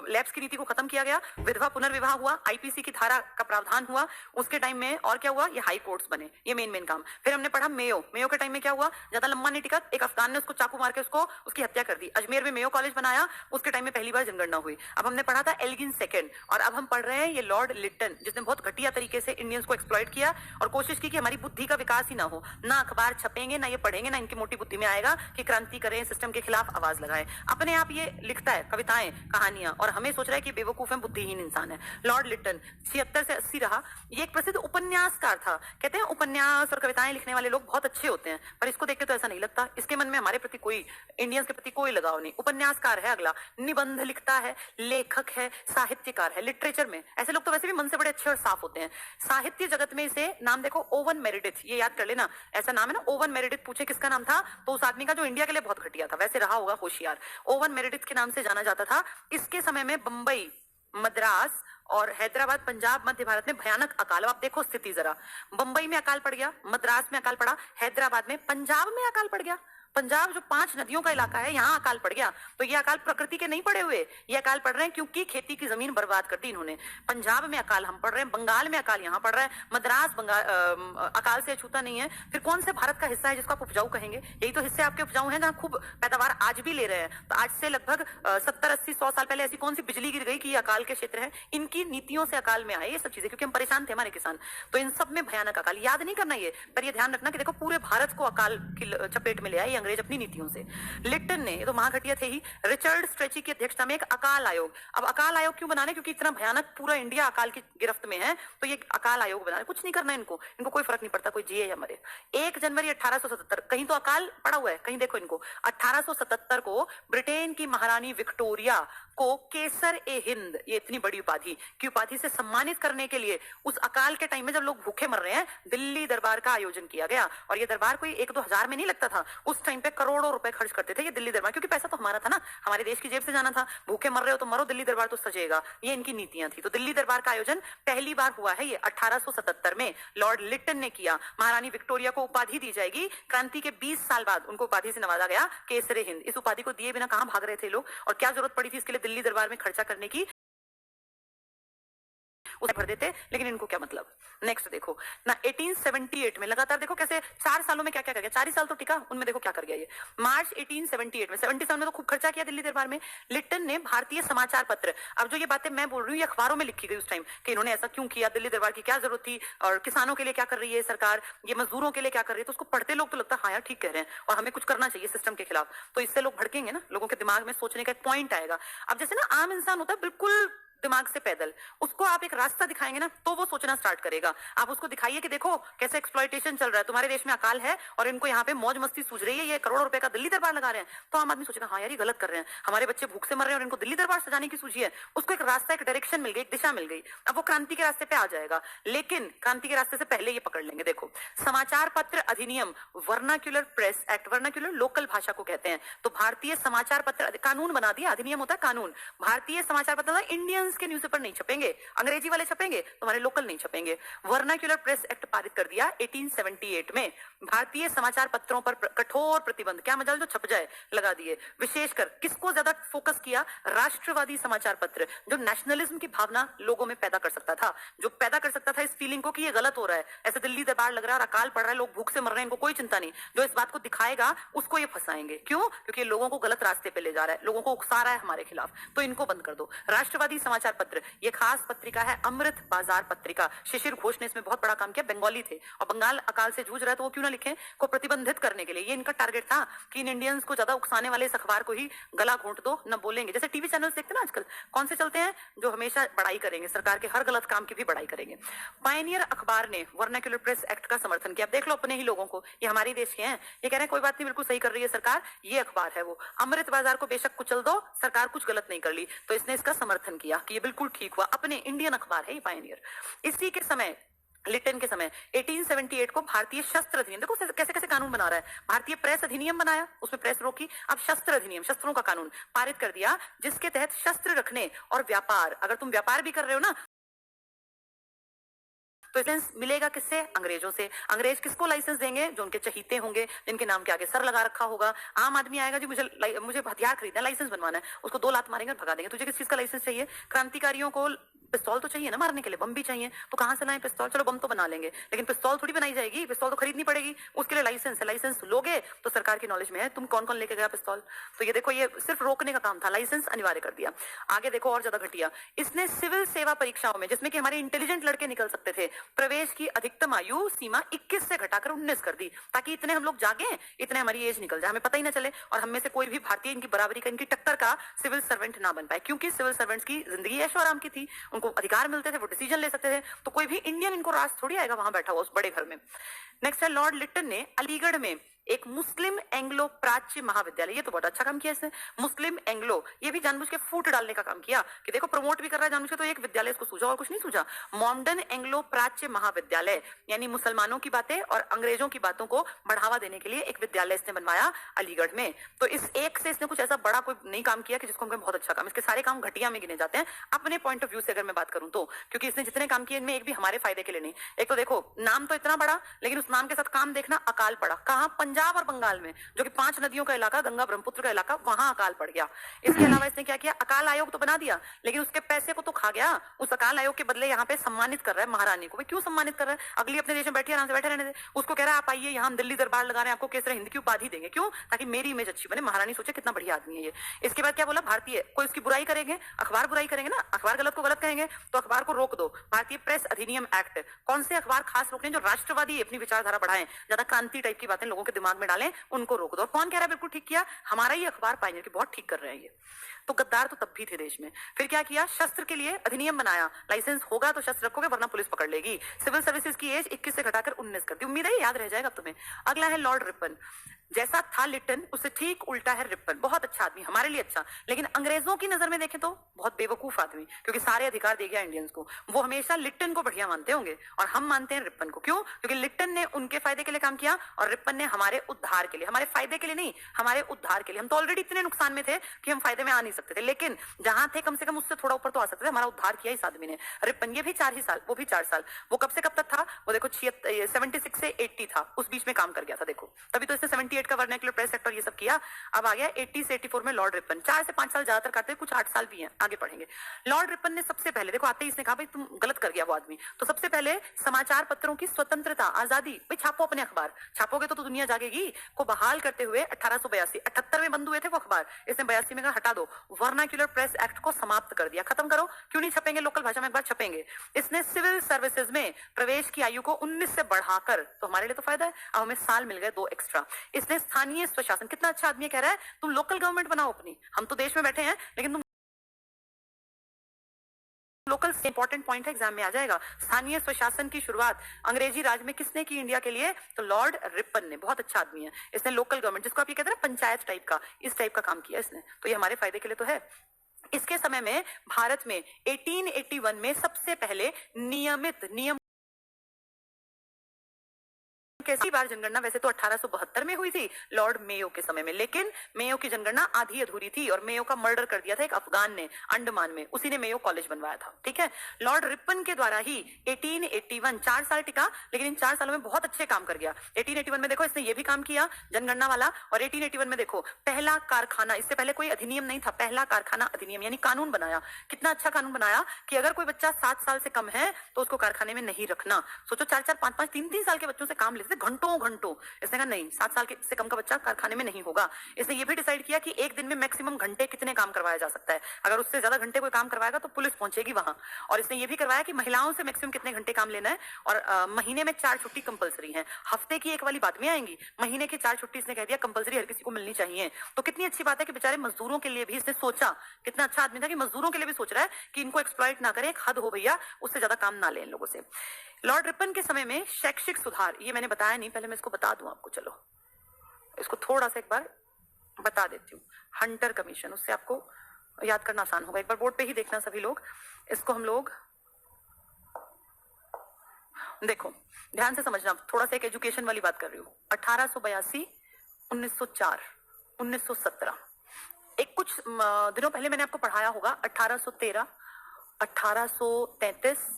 लैप्स की नीति को खत्म किया गया, विधवा पुनर्विवाह हुआ, आईपीसी की धारा का प्रावधान हुआ उसके टाइम में, और क्या हुआ? ये हाई कोर्ट्स बने, ये मेन काम। फिर हमने पढ़ा मेयो, मेयो के टाइम में क्या हुआ? ज्यादा लंबा नहीं टिका, एक अफगान ने उसको चाकू मार के उसकी हत्या कर दी। अजमेर में मेयो कॉलेज बनाया, उसके टाइम में पहली बार जनगणना हुई। अब हमने पढ़ा था एल्गिन सेकंड, और अब हम पढ़ रहे हैं ये लॉर्ड लिट्टन, जिसने बहुत घटिया तरीके से इंडियंस को एक्सप्लॉइट किया और कोशिश की कि हमारी बुद्धि का विकास ही ना हो। ना अखबार छपेंगे, ना ये पढ़ेंगे, ना इनकी मोटी बुद्धि में आएगा कि क्रांति करें, सिस्टम के खिलाफ आवाज लगाएं। अपने आप ये लिखता है कविताएं, कहानियां, और हमें सोच रहा है कि बेवकूफ है, बुद्धिहीन इंसान है। लॉर्ड लिट्टन 76 से 80 रहा। ये एक प्रसिद्ध उपन्यासकार था। कहते हैं उपन्यास और कविताएं लिखने वाले लोग बहुत अच्छे होते हैं, पर इसको देख के तो ऐसा नहीं लगता। इसके मन में हमारे प्रति कोई, इंडियंस के प्रति कोई लगाव नहीं। उपन्यासकार है अगला, निबंध लिखता है, लेखक है, साहित्यकार है। लिटरेचर में ऐसे लोग तो वैसे भी मन से बड़े अच्छे और साफ होते हैं। साहित्य जगत में इसे नाम देखो, ओवन मेरिडिथ, ये याद कर लेना, ऐसा नाम है ना ओवन मेरिडिथ। पूछे किसका नाम था, तो उस आदमी का जो इंडिया के लिए बहुत घटिया था, वैसे रहा होगा होशियार। ओवन मेरिडिथ के नाम से जाना जाता था। इसके समय में बंबई, मद्रास और हैदराबाद, पंजाब, मध्य भारत में भयानक अकाल। आप देखो स्थिति जरा, बंबई में अकाल पड़ गया, मद्रास में अकाल पड़ा, हैदराबाद में, पंजाब में अकाल पड़ गया। पंजाब जो 5 नदियों का इलाका है, यहाँ अकाल पड़ गया। तो ये अकाल प्रकृति के नहीं पड़े हुए, ये अकाल पड़ रहे हैं क्योंकि खेती की जमीन बर्बाद कर दी इन्होंने। पंजाब में अकाल हम पड़ रहे हैं, बंगाल में अकाल यहाँ पड़ रहा है, मद्रास अकाल से अछूता नहीं है। फिर कौन से भारत का हिस्सा है जिसको आप उपजाऊ कहेंगे? यही तो हिस्से आपके उपजाऊ हैं जहाँ खूब पैदावार आज भी ले रहे हैं। तो आज से लगभग 70-80-100 साल पहले ऐसी कौन सी बिजली गिर गई कि ये अकाल के क्षेत्र है? इनकी नीतियों से अकाल में आए ये सब चीजें, क्योंकि हम परेशान थे हमारे किसान। तो इन सब में भयानक अकाल याद नहीं करना ये, पर ये ध्यान रखना कि देखो पूरे भारत को अकाल की चपेट में ले आए अंग्रेज अपनी नीतियों से। लिप्टन ने, ये तो महाघटिया थे ही, रिचर्ड स्ट्रेची की अध्यक्षता में एक अकाल आयोग। अब अकाल आयोग क्यों बना रहे? क्योंकि इतना भयानक पूरा इंडिया अकाल की गिरफ्त में है, तो ये अकाल आयोग बना रहे। कुछ नहीं करना इनको, इनको कोई फर्क नहीं पड़ता कोई जिए या मरे। 1 जनवरी 1877, कहीं तो अकाल पड़ा हुआ है, कहीं देखो इनको। 1877 को ब्रिटेन की महारानी विक्टोरिया को केसर ए हिंद, ये इतनी बड़ी उपाधि की उपाधि से सम्मानित करने के लिए उस अकाल के टाइम में जब लोग भूखे मर रहे हैं, दिल्ली दरबार का आयोजन किया गया। और ये दरबार कोई 1-2 हजार में नहीं लगता था, उस टाइम पे करोड़ों रुपए खर्च करते थे ये दिल्ली दरबार, क्योंकि पैसा तो हमारा था ना, हमारे देश की जेब से जाना था। भूखे मर रहे हो तो मरो, दिल्ली दरबार तो सजेगा, ये इनकी नीतियां थी। तो दिल्ली दरबार का आयोजन पहली बार हुआ है ये 1877 में, लॉर्ड लिटन ने किया। महारानी विक्टोरिया को उपाधि दी जाएगी, क्रांति के 20 साल बाद उनको उपाधि से नवाजा गया, केसर ए हिंद। इस उपाधि को दिए बिना कहां भाग रहे थे लोग, और क्या जरूरत पड़ी थी इसके लिए दिल्ली दरबार में खर्चा करने की? उसे भर देते, लेकिन इनको क्या मतलब। नेक्स्ट देखो ना, 1878 में लगातार देखो कैसे 4 सालों में क्या क्या कर गया, 4 ही साल तो टिका, उनमें देखो क्या कर गया ये। मार्च 1878 में, 77 में तो खूब खर्चा किया दिल्ली दरबार में। लिटन ने भारतीय समाचार पत्र, अब जो ये बातें मैं बोल रही हूँ ये अखबारों में लिखी गई उस टाइम कि इन्होंने ऐसा क्यों किया, दिल्ली दरबार की क्या जरूरत थी, और किसानों के लिए क्या कर रही है सरकार, ये मजदूरों के लिए क्या कर रही है। तो उसको पढ़ते लोग तो लगता है हाँ यार ठीक कह रहे हैं और हमें कुछ करना चाहिए सिस्टम के खिलाफ। तो इससे लोग भड़केंगे ना, लोगों के दिमाग में सोचने का एक पॉइंट आएगा। अब जैसे ना आम इंसान होता है बिल्कुल दिमाग से पैदल, उसको आप एक रास्ता दिखाएंगे ना तो वो सोचना स्टार्ट करेगा। आप उसको दिखाइए कि देखो कैसे एक्सप्लॉइटेशन चल रहा है, तुम्हारे देश में अकाल है और इनको यहाँ पे मौज मस्ती सूझ रही है, ये करोड़ों रुपए का दिल्ली दरबार लगा रहे हैं। तो आम आदमी सोचेगा हाँ यार ये गलत कर रहे हैं, हमारे बच्चे भूख से मर रहे हैं और इनको दिल्ली दरबार सजाने की सूझी है। उसको एक रास्ता, एक डायरेक्शन मिल गई, एक दिशा मिल गई। अब वो क्रांति के रास्ते पे आ जाएगा, लेकिन क्रांति के रास्ते से पहले ये पकड़ लेंगे। देखो समाचार पत्र अधिनियम, vernacular press act, vernacular local भाषा को कहते हैं। तो भारतीय समाचार पत्र कानून बना दिया, अधिनियम होता है कानून। भारतीय समाचार पत्र इंडियंस के न्यूज़पेपर नहीं छपेंगे, अंग्रेजी वाले छपेंगे, तुम्हारे लोकल नहीं छपेंगे। वर्नाक्यूलर प्रेस एक्ट पारित कर दिया 1878 में। भारतीय समाचार पत्रों पर कठोर प्रतिबंध, क्या मजाल जो छप जाए लगा दिए। विशेषकर किसको ज्यादा फोकस किया? राष्ट्रवादी समाचार पत्र, जो नेशनलिज्म की भावना लोगों में पैदा कर सकता था, जो पैदा कर सकता था इस फीलिंग को कि ये गलत हो रहा है, ऐसे दिल्ली दरबार लग रहा है और अकाल पड़ रहा है, लोग भूख से मर रहे हैं, इनको कोई चिंता नहीं। जो इस बात को दिखाएगा उसको ये फंसाएंगे। क्यों? क्योंकि लोगों को गलत रास्ते पे ले जा रहा है, लोगों को उकसा रहा है हमारे खिलाफ, तो इनको बंद कर दो। राष्ट्रवादी समाचार पत्र, ये खास पत्रिका है अमृत बाजार पत्रिका। शिशिर घोष ने इसमें बहुत बड़ा काम किया, बंगाली थे और बंगाल अकाल से जूझ रहा है, तो वो क्यों ना लिखें, को प्रतिबंधित करने के लिए। ये इनका टारगेट था कि इन इंडियंस को ज्यादा उकसाने वाले इस अखबार को ही गला घोंट दो, न बोलेंगे। जैसे टीवी चैनल्स देखते हैं ना आजकल, कौन से चलते हैं? जो हमेशा बड़ाई करेंगे, सरकार के हर गलत काम की भी बड़ाई करेंगे। पायनियर अखबार ने वर्नाक्यूलर प्रेस एक्ट का समर्थन किया। देख लो अपने ही लोगों को, ये हमारे देश के हैं, ये कह रहे हैं कोई बात नहीं, बिल्कुल सही कर रही है सरकार, ये अखबार है वो। अमृत बाजार को बेशक कुचल दो, सरकार कुछ गलत नहीं कर ली, तो इसने इसका समर्थन किया कि ये बिल्कुल ठीक हुआ। अपने इंडियन अखबार है ये पायनियर। इसी के समय, लिटन के समय 1878 को भारतीय शस्त्र अधिनियम, देखो कैसे कैसे कानून बना रहा है। भारतीय प्रेस अधिनियम बनाया, उसमें प्रेस रोकी। अब शस्त्र अधिनियम, शस्त्रों का कानून पारित कर दिया, जिसके तहत शस्त्र रखने और व्यापार, अगर तुम व्यापार भी कर रहे हो ना, तो लाइसेंस मिलेगा किससे? अंग्रेजों से। अंग्रेज किसको लाइसेंस देंगे? जो उनके चहीते होंगे, जिनके नाम के आगे सर लगा रखा होगा। आम आदमी आएगा जी मुझे हथियार खरीदना है, लाइसेंस बनवाना है, उसको 2 लात मारेंगे और भगा देंगे। तुझे किस चीज का लाइसेंस चाहिए? क्रांतिकारियों को पिस्तौल तो चाहिए ना मारने के लिए, बम भी चाहिए, तो कहां से लाएं पिस्तौल? चलो बम तो बना लेंगे, लेकिन पिस्तौल थोड़ी बनाई जाएगी, पिस्तौल तो खरीदनी पड़ेगी, उसके लिए लाइसेंस है। लाइसेंस लोगे तो सरकार की नॉलेज में है तुम कौन कौन लेके गया पिस्तौल। तो ये देखो, ये सिर्फ रोकने का काम था, लाइसेंस अनिवार्य कर दिया। आगे देखो और ज्यादा घटिया, इसने सिविल सेवा परीक्षाओं में, जिसमें कि हमारे इंटेलिजेंट लड़के निकल सकते थे, प्रवेश की अधिकतम आयु सीमा 21 से घटाकर 19 कर दी, ताकि इतने हम लोग जागे, इतने हमारी एज निकल जाए, हमें पता ही ना चले, और हम में से कोई भी भारतीय इनकी बराबरी का, इनकी टक्कर का सिविल सर्वेंट ना बन पाए। क्योंकि सिविल सर्वेंट्स की जिंदगी ऐशो आराम की थी, उनको अधिकार मिलते थे, वो डिसीजन ले सकते थे, तो कोई भी इंडियन इनको रास थोड़ी आएगा वहां बैठा हुआ उस बड़े घर में। नेक्स्ट है, लॉर्ड लिटन ने अलीगढ़ में एक मुस्लिम एंग्लो प्राच्य महाविद्यालय, ये तो बहुत अच्छा काम किया इसने, मुस्लिम एंग्लो, ये भी जानबूझ के फूट डालने का काम किया कि देखो प्रमोट भी कर रहा है जानबूझ के, तो एक विद्यालय इसको सूझा और कुछ नहीं सूझा। मॉमडन एंग्लो प्राच्य महाविद्यालय, यानी मुसलमानों की बातें और अंग्रेजों की बातों को बढ़ावा देने के लिए एक विद्यालय इसने बनवाया अलीगढ़ में। तो इस एक से इसने कुछ ऐसा बड़ा कोई नहीं काम किया कि जिसको हम बहुत अच्छा काम, इसके सारे काम घटिया में गिने जाते हैं अपने पॉइंट ऑफ व्यू से अगर मैं बात करूं तो, क्योंकि इसने जितने काम किए इनमें एक भी हमारे फायदे के लिए नहीं। एक तो देखो नाम तो इतना बड़ा, लेकिन उस नाम के साथ काम देखना, अकाल पड़ा कहां? पंजाब पंजाब और बंगाल में, जो कि 5 नदियों का इलाका, गंगा ब्रह्मपुत्र का इलाका, वहां अकाल पड़ गया। इसके अलावा इसने क्या किया, अकाल आयोग तो बना दिया, लेकिन उसके पैसे को तो खा गया। उस अकाल आयोग के बदले यहाँ पे सम्मानित कर रहा है महारानी को। भाई क्यों सम्मानित कर रहा है, अगली अपने देश में बैठी आराम से बैठे रहने दे। उसको कह रहा है आप आइए यहाँ, हम दिल्ली दरबार लगा रहे हैं, आपको केसर हिंद की उपाधि देंगे। क्यों, ताकि मेरी इमेज अच्छी बने, महारानी सोचे कितना बढ़िया आदमी है ये। इसके बाद क्या बोला, भारतीय कोई उसकी बुराई करेंगे, अखबार बुराई करेंगे ना, अखबार गलत को गलत कहेंगे तो अखबार को रोक दो। भारतीय प्रेस अधिनियम एक्ट, कौन से अखबार खास रोकने जो राष्ट्रवादी अपनी विचारधारा बढ़ाएं, ज्यादा क्रांति टाइप की बातें लोगों के दिमाग में डालें, उनको रोक दो। कौन कह रहा है बिल्कुल ठीक किया, हमारा ही अखबार पाइनियर की, बहुत ठीक कर रहे हैं ये। तो गद्दार तो तब भी थे देश में। फिर क्या किया, शस्त्र के लिए अधिनियम बनाया, लाइसेंस होगा तो शस्त्र रखोगे वरना पुलिस पकड़ लेगी। सिविल सर्विसेज की एज 21 से घटाकर 19 कर दी। उम्मीद है याद रह जाएगा तुम्हें। अगला है लॉर्ड रिपन। जैसा था लिटन उससे ठीक उल्टा है रिपन। बहुत अच्छा आदमी, हमारे लिए अच्छा, लेकिन अंग्रेजों की नजर में देखें तो बहुत बेवकूफ आदमी, क्योंकि सारे अधिकार दे गया इंडियंस को। वो हमेशा लिटन को बढ़िया मानते होंगे और हम मानते हैं रिपन को। क्यों, क्योंकि लिटन ने उनके फायदे के लिए काम किया और रिपन ने हमारे उद्धार के लिए, हमारे फायदे के लिए नहीं, हमारे उद्धार के लिए। हम तो ऑलरेडी इतने नुकसान में थे कि हम फायदे में आ नहीं सकते थे, लेकिन जहां थे कम से कम उससे थोड़ा ऊपर तो आ सकते थे। हमारा उद्धार किया इस आदमी ने, रिपन। ये भी 4 ही साल, वो भी 4 साल। वो कब से कब तक था, वो देखो 76 से 80 था, उस बीच में काम कर गया था। देखो तभी तो इसने 78 का वर्नाक्युलर प्रेस और ये सब किया। अब आ गया 80 से 84 में लॉर्ड रिपन। 4 से 5 साल ज्यादातर करते हैं, कुछ 8 साल भी हैं, आगे पढ़ेंगे। लॉर्ड रिपन ने सबसे पहले, देखो आते ही इसने कहा भाई तुम गलत कर गया वो आदमी, तो सबसे पहले समाचार पत्रों की स्वतंत्रता, आजादी, भाई छापो अपने अखबार, छापोगे तो दुनिया जागेगी, को बहाल करते हुए 1882, 78 में बंद हुए थे वो अखबार, इसने 82 में कहा हटा दो। वर्नाक्युलर प्रेस एक्ट को समाप्त कर दिया, खत्म करो, क्यों नहीं छपेंगे, लोकल भाषा में अखबार छपेंगे। इसने सिविल सर्विसेज में प्रवेश की आयु को 19 से बढ़ाकर, तो हमारे लिए तो फायदा है, अब हमें साल मिल गए 2 एक्स्ट्रा। इसने स्थानीय स्वशासन, कितना अच्छा आदमी कह रहा है तुम लोकल गवर्नमेंट बनाओ अपनी, हम तो देश में बैठे हैं लेकिन तुम लोकल। इंपॉर्टेंट पॉइंट है, एग्जाम में आ जाएगा। स्थानीय स्वशासन की शुरुआत अंग्रेजी राज में किसने की इंडिया के लिए, तो लॉर्ड रिपन ने। बहुत अच्छा आदमी है, इसने लोकल गवर्नमेंट, जिसको आप ये कहते हैं ना पंचायत टाइप का, इस टाइप का काम किया इसने, तो ये हमारे फायदे के लिए तो है। इसके समय में भारत में 1881 में सबसे पहले नियमित नियम कैसी बार जनगणना, वैसे तो 1872 में हुई थी लॉर्ड मेयो के समय में, लेकिन मेयो की जनगणना आधी अधूरी थी और मेयो का मर्डर कर दिया था एक अफगान ने अंडमान में, उसी ने मेयो कॉलेज बनवाया था। ठीक है, लॉर्ड रिपन के द्वारा ही 1881 4 साल टिका, लेकिन इन 4 सालों में बहुत अच्छे काम कर गया। 1881 में देखो इसने ये भी काम किया जनगणना वाला, और 1881 में देखो पहला कारखाना, इससे पहले कोई अधिनियम नहीं था, पहला कारखाना अधिनियम यानी कानून बनाया। कितना अच्छा कानून बनाया कि अगर कोई बच्चा 7 साल से कम है तो उसको कारखाने में नहीं रखना। सोचो 4-4, 5-5, 3-3 साल के बच्चों से काम लेते घंटों घंटों, इसने कहा नहीं, 7 साल से कम का बच्चा कारखाने में नहीं होगा। इसने ये भी डिसाइड किया कि एक दिन में मैक्सिमम घंटे कितने काम करवाया जा सकता है, अगर उससे ज्यादा घंटे कोई काम करवाएगा तो पुलिस पहुंचेगी वहां। और इसने ये भी करवाया कि महिलाओं से मैक्सिमम कितने घंटे काम लेना है, और महीने में 4 छुट्टी कंपलसरी है। हफ्ते की एक वाली बात में आएंगी, महीने की 4 छुट्टी इसने कह दिया कंपलसरी हर किसी को मिलनी चाहिए। तो कितनी अच्छी बात है कि बेचारे मजदूरों के लिए भी इसने सोचा, कितना अच्छा आदमी था कि मजदूरों के लिए भी सोच रहा है कि इनको एक्सप्लॉइट ना करें, एक हद हो भैया, उससे ज्यादा काम ना लें इन लोगों से। लॉर्ड रिपन के समय में शैक्षिक सुधार, ये मैंने बताया नहीं, पहले मैं इसको बता दूं आपको, चलो इसको थोड़ा सा एक बार बता देती हूँ। हंटर कमीशन, उससे आपको याद करना आसान होगा, एक बार बोर्ड पे ही देखना सभी लोग। इसको हम लोग देखो ध्यान से समझना, थोड़ा सा एक एजुकेशन वाली बात कर रही हूँ। 1882, 1904, 1917, एक कुछ दिनों पहले मैंने आपको पढ़ाया होगा 1813, 1833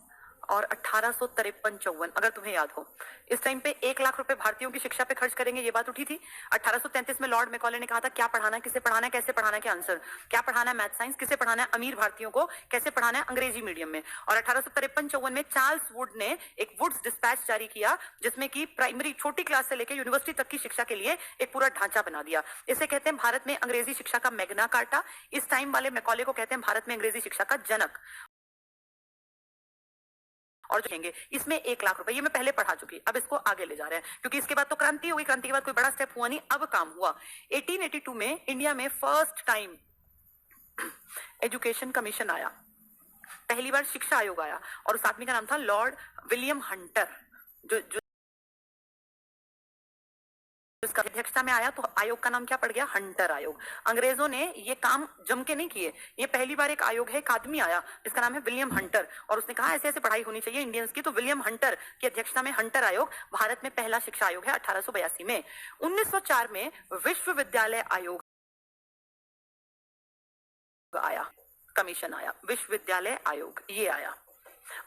और 1853-54, अगर तुम्हें याद हो। इस टाइम पे 1 लाख रुपए भारतीयों की शिक्षा पे खर्च करेंगे, ये बात उठी थी। 1833 में लॉर्ड मैकॉले ने कहा था क्या पढ़ाना है, किसे पढ़ाना है, कैसे पढ़ाना है, क्या आंसर, क्या पढ़ाना है मैथ साइंस, किसे पढ़ाना है अमीर भारतीयों को, कैसे पढ़ाना है अंग्रेजी मीडियम में। और 1853-54 में चार्ल्स वुड ने एक वुड्स डिस्पैच जारी किया, जिसमें कि प्राइमरी छोटी क्लास से लेकर यूनिवर्सिटी तक की शिक्षा के लिए एक पूरा ढांचा बना दिया। इसे कहते हैं भारत में अंग्रेजी शिक्षा का मैग्ना कार्टा। इस टाइम वाले मैकॉले को कहते हैं भारत में अंग्रेजी शिक्षा का जनक। और जो कहेंगे इसमें 1 लाख रुपए, ये मैं पहले पढ़ा चुकी, अब इसको आगे ले जा रहे हैं, क्योंकि इसके बाद तो क्रांति हुई, क्रांति के बाद कोई बड़ा स्टेप हुआ नहीं, अब काम हुआ। 1882 में इंडिया में फर्स्ट टाइम एजुकेशन कमीशन आया, पहली बार शिक्षा आयोग आया, और उस आदमी का नाम था लॉर्ड विलियम हंटर, जो इसका अध्यक्षता में आया। तो आयोग का नाम क्या पड़ गया, हंटर आयोग। अंग्रेजों ने ये काम जम के नहीं किए, ये पहली बार एक आयोग है, एक आदमी आया जिसका नाम है विलियम हंटर, और उसने कहा ऐसे ऐसे पढ़ाई होनी चाहिए इंडियंस की। तो विलियम हंटर की अध्यक्षता में हंटर आयोग भारत में पहला शिक्षा आयोग है 1882 में। 1904 में विश्वविद्यालय आयोग आया, कमीशन आया, विश्वविद्यालय आयोग ये आया।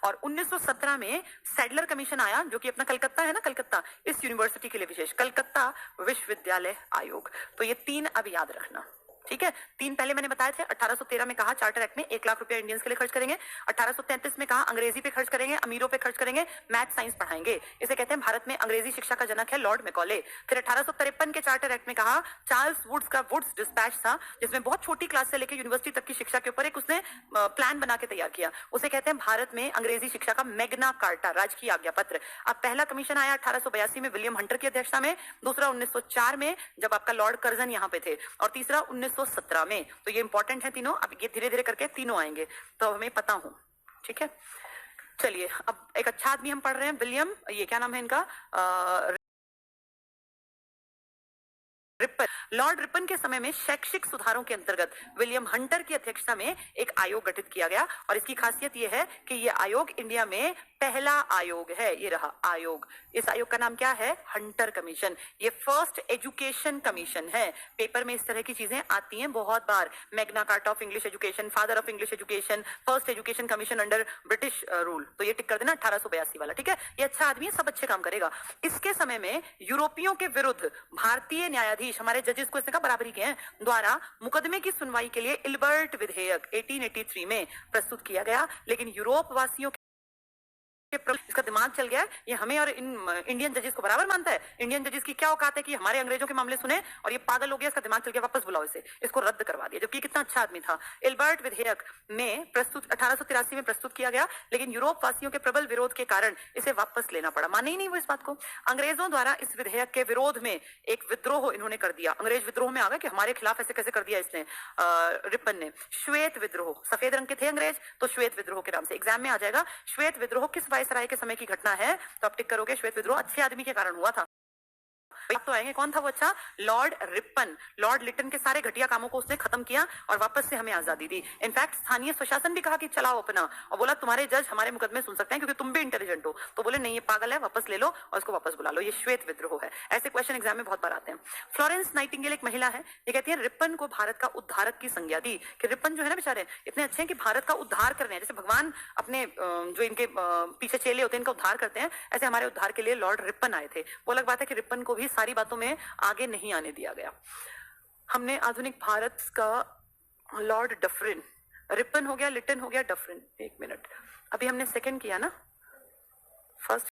और 1917 में सैडलर कमीशन आया, जो कि अपना कलकत्ता है ना, कलकत्ता इस यूनिवर्सिटी के लिए विशेष, कलकत्ता विश्वविद्यालय आयोग। तो ये 3 अब याद रखना, ठीक है। 3 पहले मैंने बताए थे। 1813 में कहा चार्टर एक्ट में 1 लाख रुपया इंडियंस के लिए खर्च करेंगे। 1833 में कहा अंग्रेजी पे खर्च करेंगे, अमीरों पे खर्च करेंगे, मैथ साइंस पढ़ाएंगे। इसे कहते हैं भारत में अंग्रेजी शिक्षा का जनक है लॉर्ड मैकॉले। फिर 1853 के चार्टर एक्ट में कहा चार्ल्स वुड्स का वुड्स डिस्पैच था, जिसमें बहुत छोटी क्लास से लेकर यूनिवर्सिटी तक की शिक्षा के ऊपर एक उसने प्लान बना के तैयार किया। उसे कहते हैं भारत में अंग्रेजी शिक्षा का मैग्ना कार्टा, राजकीय आज्ञा पत्र। अब पहला कमीशन आया 1882 में विलियम हंटर की अध्यक्षता में, दूसरा 1904 में जब आपका लॉर्ड कर्जन यहाँ पे थे, और तीसरा 1917 में। तो ये इंपॉर्टेंट है तीनों। अब ये धीरे धीरे करके तीनों आएंगे तो हमें पता हो, ठीक है। चलिए अब एक अच्छा आदमी हम पढ़ रहे हैं, विलियम, ये क्या नाम है इनका, रिपन। लॉर्ड रिपन के समय में शैक्षिक सुधारों के अंतर्गत विलियम हंटर की अध्यक्षता में एक आयोग गठित किया गया, और इसकी खासियत यह है कि यह आयोग इंडिया में पहला आयोग है। ये रहा आयोग। इस आयोग का नाम क्या है? Hunter commission. ये फर्स्ट एजुकेशन कमीशन है। पेपर में इस तरह की चीजें आती हैं बहुत बार, Magna Carta of English education, father of English education, first education commission under British rule. तो ये टिक कर देना 1882 वाला, ठीक है। ये अच्छा आदमी है, सब अच्छे काम करेगा। इसके समय में यूरोपियों के विरुद्ध भारतीय न्यायाधीश, हमारे जजेस को इसने कहा बराबरी के हैं, द्वारा मुकदमे की सुनवाई के लिए इल्बर्ट विधेयक 1883 में प्रस्तुत किया गया। लेकिन यूरोप वासियों इसका दिमाग चल गया है, ये हमें और इंडियन जजेस को बराबर मानता है। इंडियन जजेस की क्या औकात है कि हमारे अंग्रेजों के मामले सुने, और ये पागल हो गया, इसका दिमाग चल गया, वापस बुलाओ इसे, इसको रद्द करवा दिया, जबकि कितना अच्छा आदमी था। इल्बर्ट विधेयक में प्रस्तुत 1883 में प्रस्तुत किया गया, लेकिन यूरोप वासियों के प्रबल विरोध के कारण इसे वापस लेना पड़ा। माने ही नहीं वो इस बात को। अंग्रेजों द्वारा इस विधेयक के विरोध में एक विद्रोह इन्होंने कर दिया। अंग्रेज विद्रोह में आ गए कि हमारे खिलाफ ऐसे कैसे कर दिया इसने, रिपन ने। श्वेत विद्रोह, सफेद रंग के थे अंग्रेज तो श्वेत विद्रोह के नाम से एग्जाम में आ जाएगा। श्वेत विद्रोह किस वायसराय के समय की घटना है? तो आप टिक करोगे श्वेत विद्रोह अच्छे आदमी के कारण हुआ था। तो आएंगे, कौन था वो अच्छा? Lord Ripon. लॉर्ड लिटन के सारे घटिया कामों को उसने खत्म किया और वापस से हमें आजादी दी। इनफैक्ट स्थानीय स्वशासन भी कहा कि चलाओ अपना, और बोला तुम्हारे जज हमारे मुकदमे सुन सकते हैं क्योंकि तुम भी इंटेलिजेंट हो। तो बोले नहीं, ये पागल है, वापस ले लो और उसको वापस बुला लो। ये श्वेत विद्रोह है। ऐसे क्वेश्चन एग्जाम में बहुत बार आते हैं। फ्लोरेंस नाइटिंगेल एक महिला है, ये कहती है रिपन को भारत का उद्धारक की संज्ञा दी, कि रिपन जो है ना बेचारे इतने अच्छे हैं कि भारत का उद्धार कर रहे हैं। जैसे भगवान अपने जो इनके पीछे चेले होते हैं इनका उद्धार करते हैं, ऐसे हमारे उद्धार के लिए लॉर्ड रिपन आए थे। वो अलग बात है कि रिपन को भी सारी बातों में आगे नहीं आने दिया गया। हमने आधुनिक भारत का लॉर्ड डफरिन, रिपन हो गया, लिटन हो गया, डफरिन। एक मिनट, अभी हमने सेकंड किया ना, फर्स्ट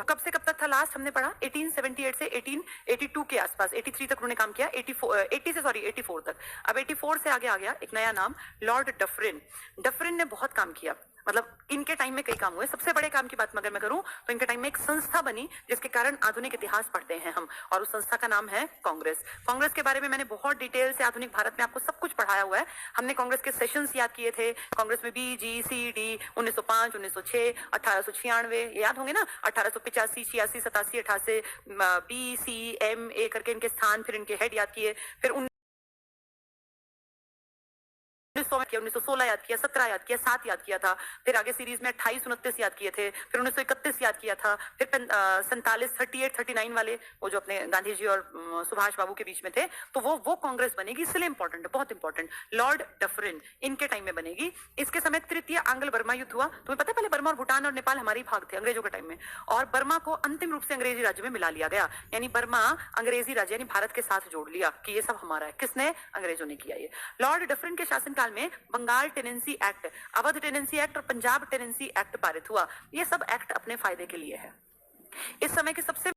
कब से कब तक था लास्ट हमने पढ़ा? 1878 से 1882 के आसपास, 83 तक उन्होंने काम किया, 84 तक। अब 84 से आगे आ गया एक नया नाम, लॉर्ड डफरिन। डफरिन ने बहुत काम किया, मतलब इनके टाइम में कई काम हुए। सबसे बड़े काम की बात अगर मैं करूं तो इनके टाइम में एक संस्था बनी जिसके कारण आधुनिक इतिहास पढ़ते हैं हम, और उस संस्था का नाम है कांग्रेस। कांग्रेस के बारे में मैंने बहुत डिटेल से आधुनिक भारत में आपको सब कुछ पढ़ाया हुआ है। हमने कांग्रेस के सेशंस याद किए थे। कांग्रेस में BGCD 1905, 1906, 1896 याद होंगे ना, 1885, 86, 87, 88, BCMA करके इनके स्थान, फिर इनके हेड याद किए। फिर 1916 याद किया, 17 याद किया, 7 याद किया था। फिर आगे सीरीज में 28, 29 याद किए थे। फिर 1931 याद किया था। फिर 47, 38, 39 वाले, वो जो अपने गांधी जी और सुभाष बाबू के बीच में थे, तो वो कांग्रेस बनेगी। इसलिए इंपॉर्टेंट है, बहुत इंपॉर्टेंट। लॉर्ड डफरिन इनके टाइम में बनेगी। इसके समय तृतीय आंग्ल बर्मा युद्ध हुआ। तुम्हें पता है पहले बर्मा और भूटान और नेपाल हमारी भाग थे अंग्रेजों के टाइम में, और बर्मा को अंतिम रूप से अंग्रेजी राज्य में मिला लिया गया। यानी बर्मा अंग्रेजी राज्य यानी भारत के साथ जोड़ लिया कि ये सब हमारा है। किसने? अंग्रेजों ने किया ये। लॉर्ड डफरिन के शासनकाल में Bengal tenancy act, Awadh tenancy act और पंजाब टेनेंसी एक्ट पारित हुआ। ये सब एक्ट अपने फायदे के लिए है। इस समय के सबसे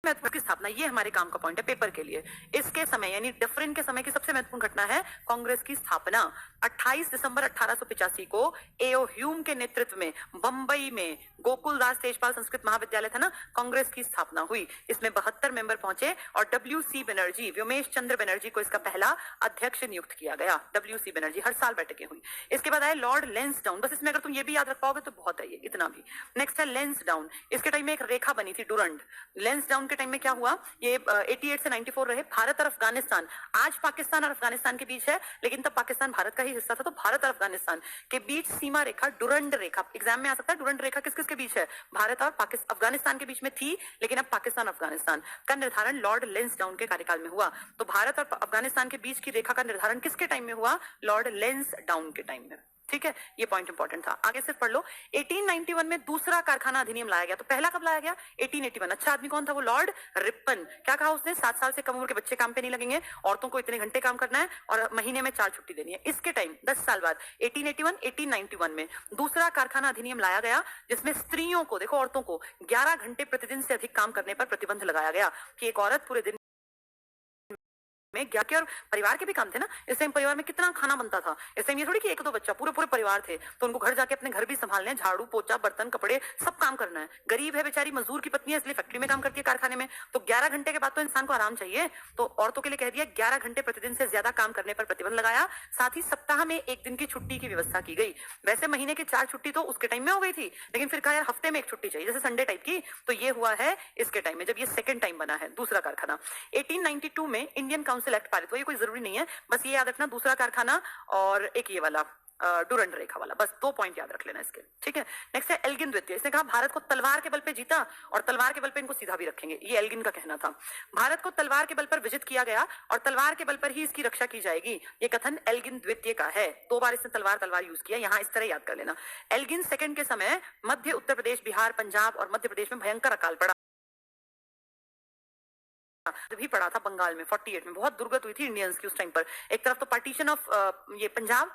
महत्वपूर्ण की स्थापना, ये हमारे काम का पॉइंट है पेपर के लिए। इसके समय यानी डफरिन के समय की सबसे महत्वपूर्ण घटना है कांग्रेस की स्थापना। 28 दिसंबर 1885 को एओ ह्यूम के नेतृत्व में बंबई में गोकुलदास तेजपाल संस्कृत महाविद्यालय था ना, कांग्रेस की स्थापना हुई। इसमें 72 मेंबर पहुंचे और WC बनर्जी, व्योमेश चंद्र बनर्जी को इसका पहला अध्यक्ष नियुक्त किया गया। WC बनर्जी, हर साल बैठकें हुई। इसके बाद आए लॉर्ड लेंसडाउन। बस इसमें अगर तुम ये भी याद रख पाओगे तो बहुत है, ये इतना भी। नेक्स्ट है लेंसडाउन। इसके टाइम में एक रेखा बनी थी डुरंड। लेंसडाउन डाउन के टाइम में क्या हुआ, ये 88 से 94 रहे। भारत और अफगानिस्तान, आज पाकिस्तान और अफगानिस्तान के बीच है, लेकिन तब पाकिस्तान भारत का ही हिस्सा था। तो भारत और अफगानिस्तान के बीच सीमा रेखा डुरंड रेखा, एग्जाम में आ सकता है, डुरंड रेखा किस किस के बीच है, भारत और अफगानिस्तान के बीच में थी, लेकिन अब पाकिस्तान अफगानिस्तान का निर्धारण लॉर्ड लेंसडाउन के कार्यकाल में हुआ। तो भारत और अफगानिस्तान के बीच की रेखा का निर्धारण किसके टाइम में हुआ, लॉर्ड लेंसडाउन के टाइम में। ठीक है, ये पॉइंट इंपॉर्टेंट था। आगे सिर्फ पढ़ लो। 1891 में दूसरा कारखाना अधिनियम लाया गया। तो पहला कब लाया गया, 1881। अच्छा आदमी कौन था वो, लॉर्ड रिपन। क्या कहा उसने, 7 साल से कम उम्र के बच्चे काम पे नहीं लगेंगे, औरतों को इतने घंटे काम करना है और महीने में 4 छुट्टी देनी है। इसके टाइम 10 साल बाद 1881 1891 में दूसरा कारखाना अधिनियम लाया गया, जिसमें स्त्रियों को, देखो औरतों को 11 घंटे प्रतिदिन से अधिक काम करने पर प्रतिबंध लगाया गया कि एक औरत पूरे दिन में क्या क्या, और परिवार के भी काम थे ना, इस टाइम परिवार में कितना खाना बनता था। इस टाइम ये थोड़ी कि एक दो बच्चा, पूरे पूरे परिवार थे, तो उनको घर जाके अपने घर भी संभालने, झाड़ू पोछा बर्तन कपड़े सब काम करना है। गरीब है बेचारी, मजदूर की पत्नी है, इसलिए फैक्ट्री में काम करती है, कारखाने में, तो 11 घंटे के बाद तो इंसान को आराम चाहिए। तो औरतों के लिए कह दिया 11 घंटे प्रतिदिन से ज्यादा काम करने पर प्रतिबंध लगाया। साथ ही सप्ताह में 1 दिन की छुट्टी की व्यवस्था की गई। वैसे महीने की 4 छुट्टी तो उसके टाइम में हो गई थी, लेकिन फिर कहा यार हफ्ते में 1 छुट्टी चाहिए, जैसे संडे टाइप की। तो ये हुआ है इसके टाइम में, जब ये सेकंड टाइम बना है दूसरा कारखाना। 1892 में इंडियन काउंसिल एक्ट पारित हुआ। ये कोई जरूरी नहीं है, बस ये याद रखना, दूसरा कारखाना और एक ये वाला डुरंड रेखा वाला, बस 2 पॉइंट याद रख लेना इसके। ठीक है, नेक्स्ट है एल्गिन द्वितीय। इसने कहा भारत को तलवार के बल पे जीता और तलवार के बल पे इनको सीधा भी रखेंगे, ये एल्गिन का कहना था। भारत को तलवार के बल पर विजित किया गया और तलवार के बल पर ही इसकी रक्षा की जाएगी, ये कथन एल्गिन द्वितीय का है। 2 बार इसने तलवार यूज किया, यहां इस तरह याद कर लेना। एल्गिन सेकंड के समय मध्य उत्तर प्रदेश, बिहार, पंजाब और मध्य प्रदेश में भयंकर अकाल पड़ा भी पड़ा था। बंगाल में 48 में बहुत दुर्गत हुई थी इंडियंस की उस टाइम पर। एक तरफ तो पार्टीशन ऑफ ये पंजाब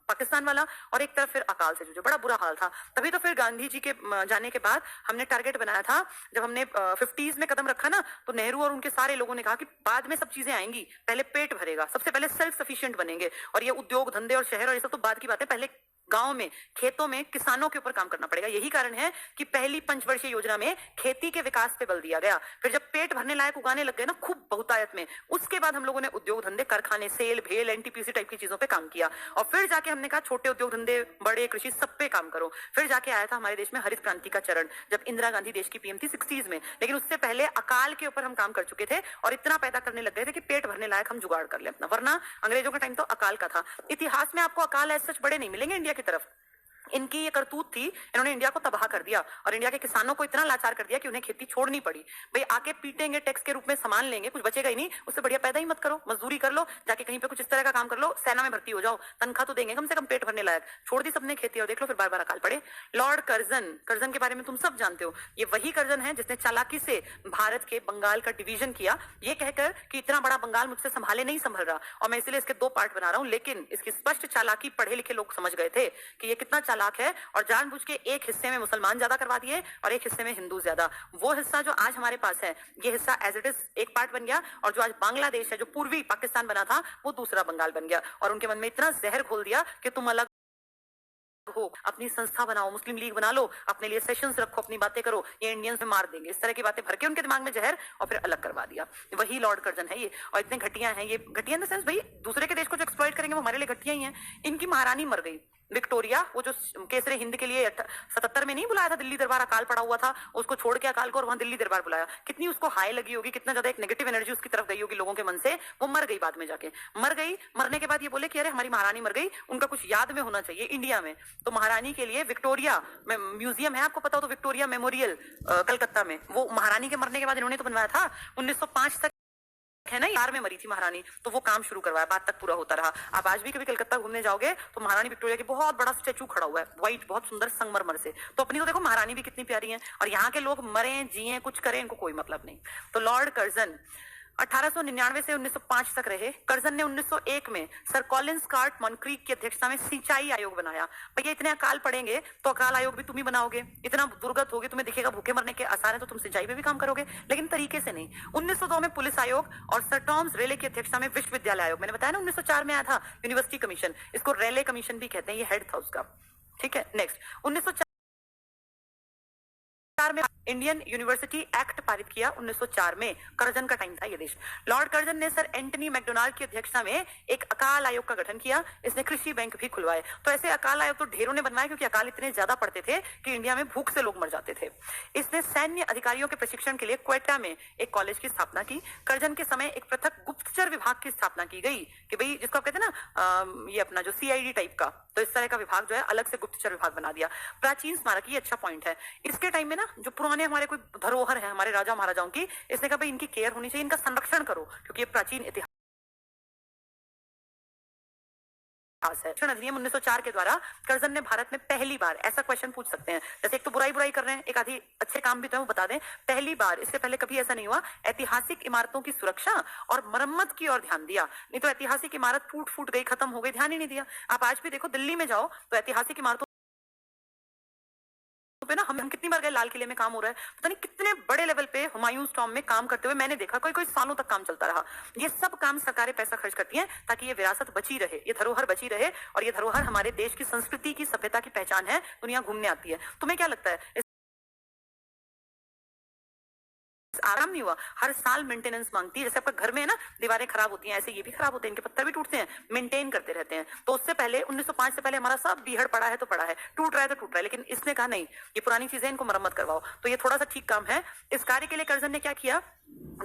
पाकिस्तान वाला, और एक तरफ फिर अकाल से जो बड़ा बुरा हाल था। तभी तो फिर गांधी जी के जाने के बाद हमने टारगेट बनाया था, जब हमने 50s में कदम रखा ना, तो नेहरू और उनके सारे लोगों ने कहा कि बाद में सब चीजें आएंगी, पहले पेट भरेगा, सबसे पहले सेल्फ सफिशिएंट बनेंगे, और ये उद्योग धंधे और शहर और ये सब तो बाद की बात है, पहले गांव में खेतों में किसानों के ऊपर काम करना पड़ेगा। यही कारण है कि पहली पंचवर्षीय योजना में खेती के विकास पे बल दिया गया। फिर जब पेट भरने लायक उगाने लग गए ना खूब बहुतायत में, उसके बाद हम लोगों ने उद्योग धंधे, कारखाने, सेल भेल एनटीपीसी टाइप की चीजों पे काम किया, और फिर जाके हमने कहा छोटे उद्योग धंधे, बड़े कृषि, सब पे काम करो। फिर जाके आया था हमारे देश में हरित क्रांति का चरण, जब इंदिरा गांधी देश की पीएम थी 60s में। लेकिन उससे पहले अकाल के ऊपर हम काम कर चुके थे और इतना पैदा करने लग गए थे कि पेट भरने लायक हम जुगाड़ कर ले अपना, वरना अंग्रेजों का टाइम तो अकाल का था। इतिहास में आपको अकाल ऐसे सच बड़े नहीं मिलेंगे इंडिया की तरफ। इनकी ये करतूत थी, इन्होंने इंडिया को तबाह कर दिया और इंडिया के किसानों को इतना लाचार कर दिया कि उन्हें खेती छोड़नी पड़ी। भाई आके पीटेंगे, टैक्स के रूप में सामान लेंगे, कुछ बचेगा ही नहीं, उससे बढ़िया पैदा ही मत करो, मजदूरी कर लो, जाके कहीं पे कुछ इस तरह का काम कर लो, सेना में भर्ती हो जाओ, तनख्वाह तो देंगे कम से कम पेट भरने लायक। छोड़ दी सबने खेती और देख लो फिर बार बार अकाल पड़े। लॉर्ड कर्जन के बारे में तुम सब जानते हो, ये वही कर्जन है जिसने चालाकी से भारत के बंगाल का डिवीजन किया, ये कहकर कि इतना बड़ा बंगाल मुझसे संभाले नहीं संभल रहा, और मैं इसलिए इसके 2 पार्ट बना रहा हूं। लेकिन इसकी स्पष्ट चालाकी पढ़े लिखे लोग समझ गए थे कि ये कितना चालाक है, और जानबूझ के एक हिस्से में मुसलमान ज्यादा करवा दिए और एक हिस्से में हिंदू ज्यादा। वो हिस्सा जो आज हमारे पास है, ये हिस्सा एज इट इज एक पार्ट बन गया, और जो आज बांग्लादेश है, जो पूर्वी पाकिस्तान बना था, वो दूसरा बंगाल बन गया। और उनके मन में इतना जहर घोल दिया कि तुम अलग हो, अपनी संस्था बनाओ, मुस्लिम लीग बना लो, अपने लिए सेशंस रखो, अपनी बातें करो, ये इंडियंस में मार देंगे, इस तरह की बातें भर के उनके दिमाग में जहर, और फिर अलग करवा दिया। वही लॉर्ड कर्जन है ये, और इतने घटिया हैं ये। घटिया इन द सेंस, भाई दूसरे के देश को जो एक्सप्लॉइट करेंगे वो हमारे लिए घटिया ही है। इनकी महारानी मर गई विक्टोरिया, वो जो केसरे हिंद के लिए 77 में नहीं बुलाया था, दिल्ली दरबार अकाल पड़ा हुआ था, उसको छोड़ के अकाल को और वहां दिल्ली दरबार बुलाया। कितनी उसको हाई लगी होगी, कितना ज्यादा एक नेगेटिव एनर्जी उसकी तरफ गई होगी लोगों के मन से। वो मर गई, बाद में जाके मर गई। मरने के बाद ये बोले कि अरे हमारी महारानी मर गई, उनका कुछ याद में होना चाहिए इंडिया में। तो महारानी के लिए विक्टोरिया म्यूजियम है, आपको पता हो तो, विक्टोरिया मेमोरियल कलकत्ता में, वो महारानी के मरने के बाद इन्होंने तो बनवाया था। 1905 तक है ना, 4 में मरी थी महारानी, तो वो काम शुरू करवाया, बाद तक पूरा होता रहा। आप आज भी कभी कलकत्ता घूमने जाओगे तो महारानी विक्टोरिया की बहुत बड़ा स्टेचू खड़ा हुआ है, व्हाइट, बहुत सुंदर संगमरमर से। तो अपनी तो देखो महारानी भी कितनी प्यारी है, और यहाँ के लोग मरे जिए कुछ करें, इनको कोई मतलब नहीं। तो लॉर्ड कर्जन 1899 से 1905 तक रहे। कर्जन ने 1901 में सर कॉलिंस कार्ट मॉन्क्रीक की अध्यक्षता में सिंचाई आयोग बनाया। भैया इतने अकाल पड़ेंगे तो अकाल आयोग भी तुम ही बनाओगे, इतना दुर्गत होगी, तुम्हें दिखेगा भूखे मरने के आसार है, तो तुम सिंचाई पे भी काम करोगे, लेकिन तरीके से नहीं। 1902 में पुलिस आयोग और सर टॉमस रेले की अध्यक्षता में विश्वविद्यालय आयोग, मैंने बताया ना 1904 में आया था यूनिवर्सिटी कमीशन, इसको रेले कमीशन भी कहते हैं, ये हेड था उसका। ठीक है, नेक्स्ट 1904 1904 में इंडियन यूनिवर्सिटी एक्ट पारित किया 1904 में। कर्जन का टाइम था ये देश। लॉर्ड कर्जन ने सर एंटनी मैकडोनाल्ड की अध्यक्षता में एक अकाल आयोग का गठन किया। इसने कृषि बैंक भी खुलवाए। तो ऐसे अकाल आयोग तो ढेरों ने बनवाए क्योंकि अकाल इतने ज्यादा पड़ते थे कि इंडिया में भूख से लोग मर जाते थे। इसने सैन्य अधिकारियों के प्रशिक्षण के लिए क्वेटा में एक कॉलेज की स्थापना की। कर्जन के समय एक पृथक गुप्तचर विभाग की स्थापना की गई कि भाई जिसको आप कहते हैं ना ये अपना जो सीआईडी टाइप का, तो इस तरह का विभाग जो है अलग से गुप्तचर विभाग बना दिया। प्राचीन स्मारक, ये अच्छा पॉइंट है। इसके टाइम में ना जो पुराने हमारे कोई धरोहर है हमारे राजा महाराजाओं की, इसने कहा भाई इनकी केयर होनी चाहिए, इनका संरक्षण करो क्योंकि ये प्राचीन इतिहास है। अधिनियम 1904 के द्वारा कर्जन ने भारत में पहली बार, ऐसा क्वेश्चन पूछ सकते हैं जैसे एक तो बुराई कर रहे हैं, एक आधी अच्छे काम भी तो है वो बता दें। पहली बार, इससे पहले कभी ऐसा नहीं हुआ, ऐतिहासिक इमारतों की सुरक्षा और मरम्मत की ओर ध्यान दिया। नहीं तो ऐतिहासिक इमारत टूट फूट गई, खत्म हो गई, ध्यान ही नहीं दिया। आप आज भी देखो दिल्ली में जाओ तो ऐतिहासिक इमारतों पे ना हम कितनी बार गए, लाल किले में काम हो रहा है, पता नहीं कितने बड़े लेवल पे हुमायूं टॉम में काम करते हुए मैंने देखा, कोई सालों तक काम चलता रहा। ये सब काम सरकारें पैसा खर्च करती हैं ताकि ये विरासत बची रहे, ये धरोहर बची रहे, और ये धरोहर हमारे देश की संस्कृति की, सभ्यता की पहचान है। दुनिया घूमने आती है। तुम्हें क्या लगता है आराम नहीं हुआ? हर साल मेंटेनेंस मांगती है। जैसे आपका घर में है ना दीवारें खराब होती हैं, ऐसे ये भी खराब होते हैं, इनके पत्थर भी टूटते हैं, मेंटेन करते रहते हैं। तो उससे पहले 1905 से पहले हमारा सब बीहड़ पड़ा है तो पड़ा है, टूट रहा है तो टूट रहा है, लेकिन इसने कहा नहीं, ये पुरानी चीजें इनको मरम्मत करवाओ। तो ये थोड़ा सा ठीक काम है। इस कार्य के लिए कर्जन ने क्या किया,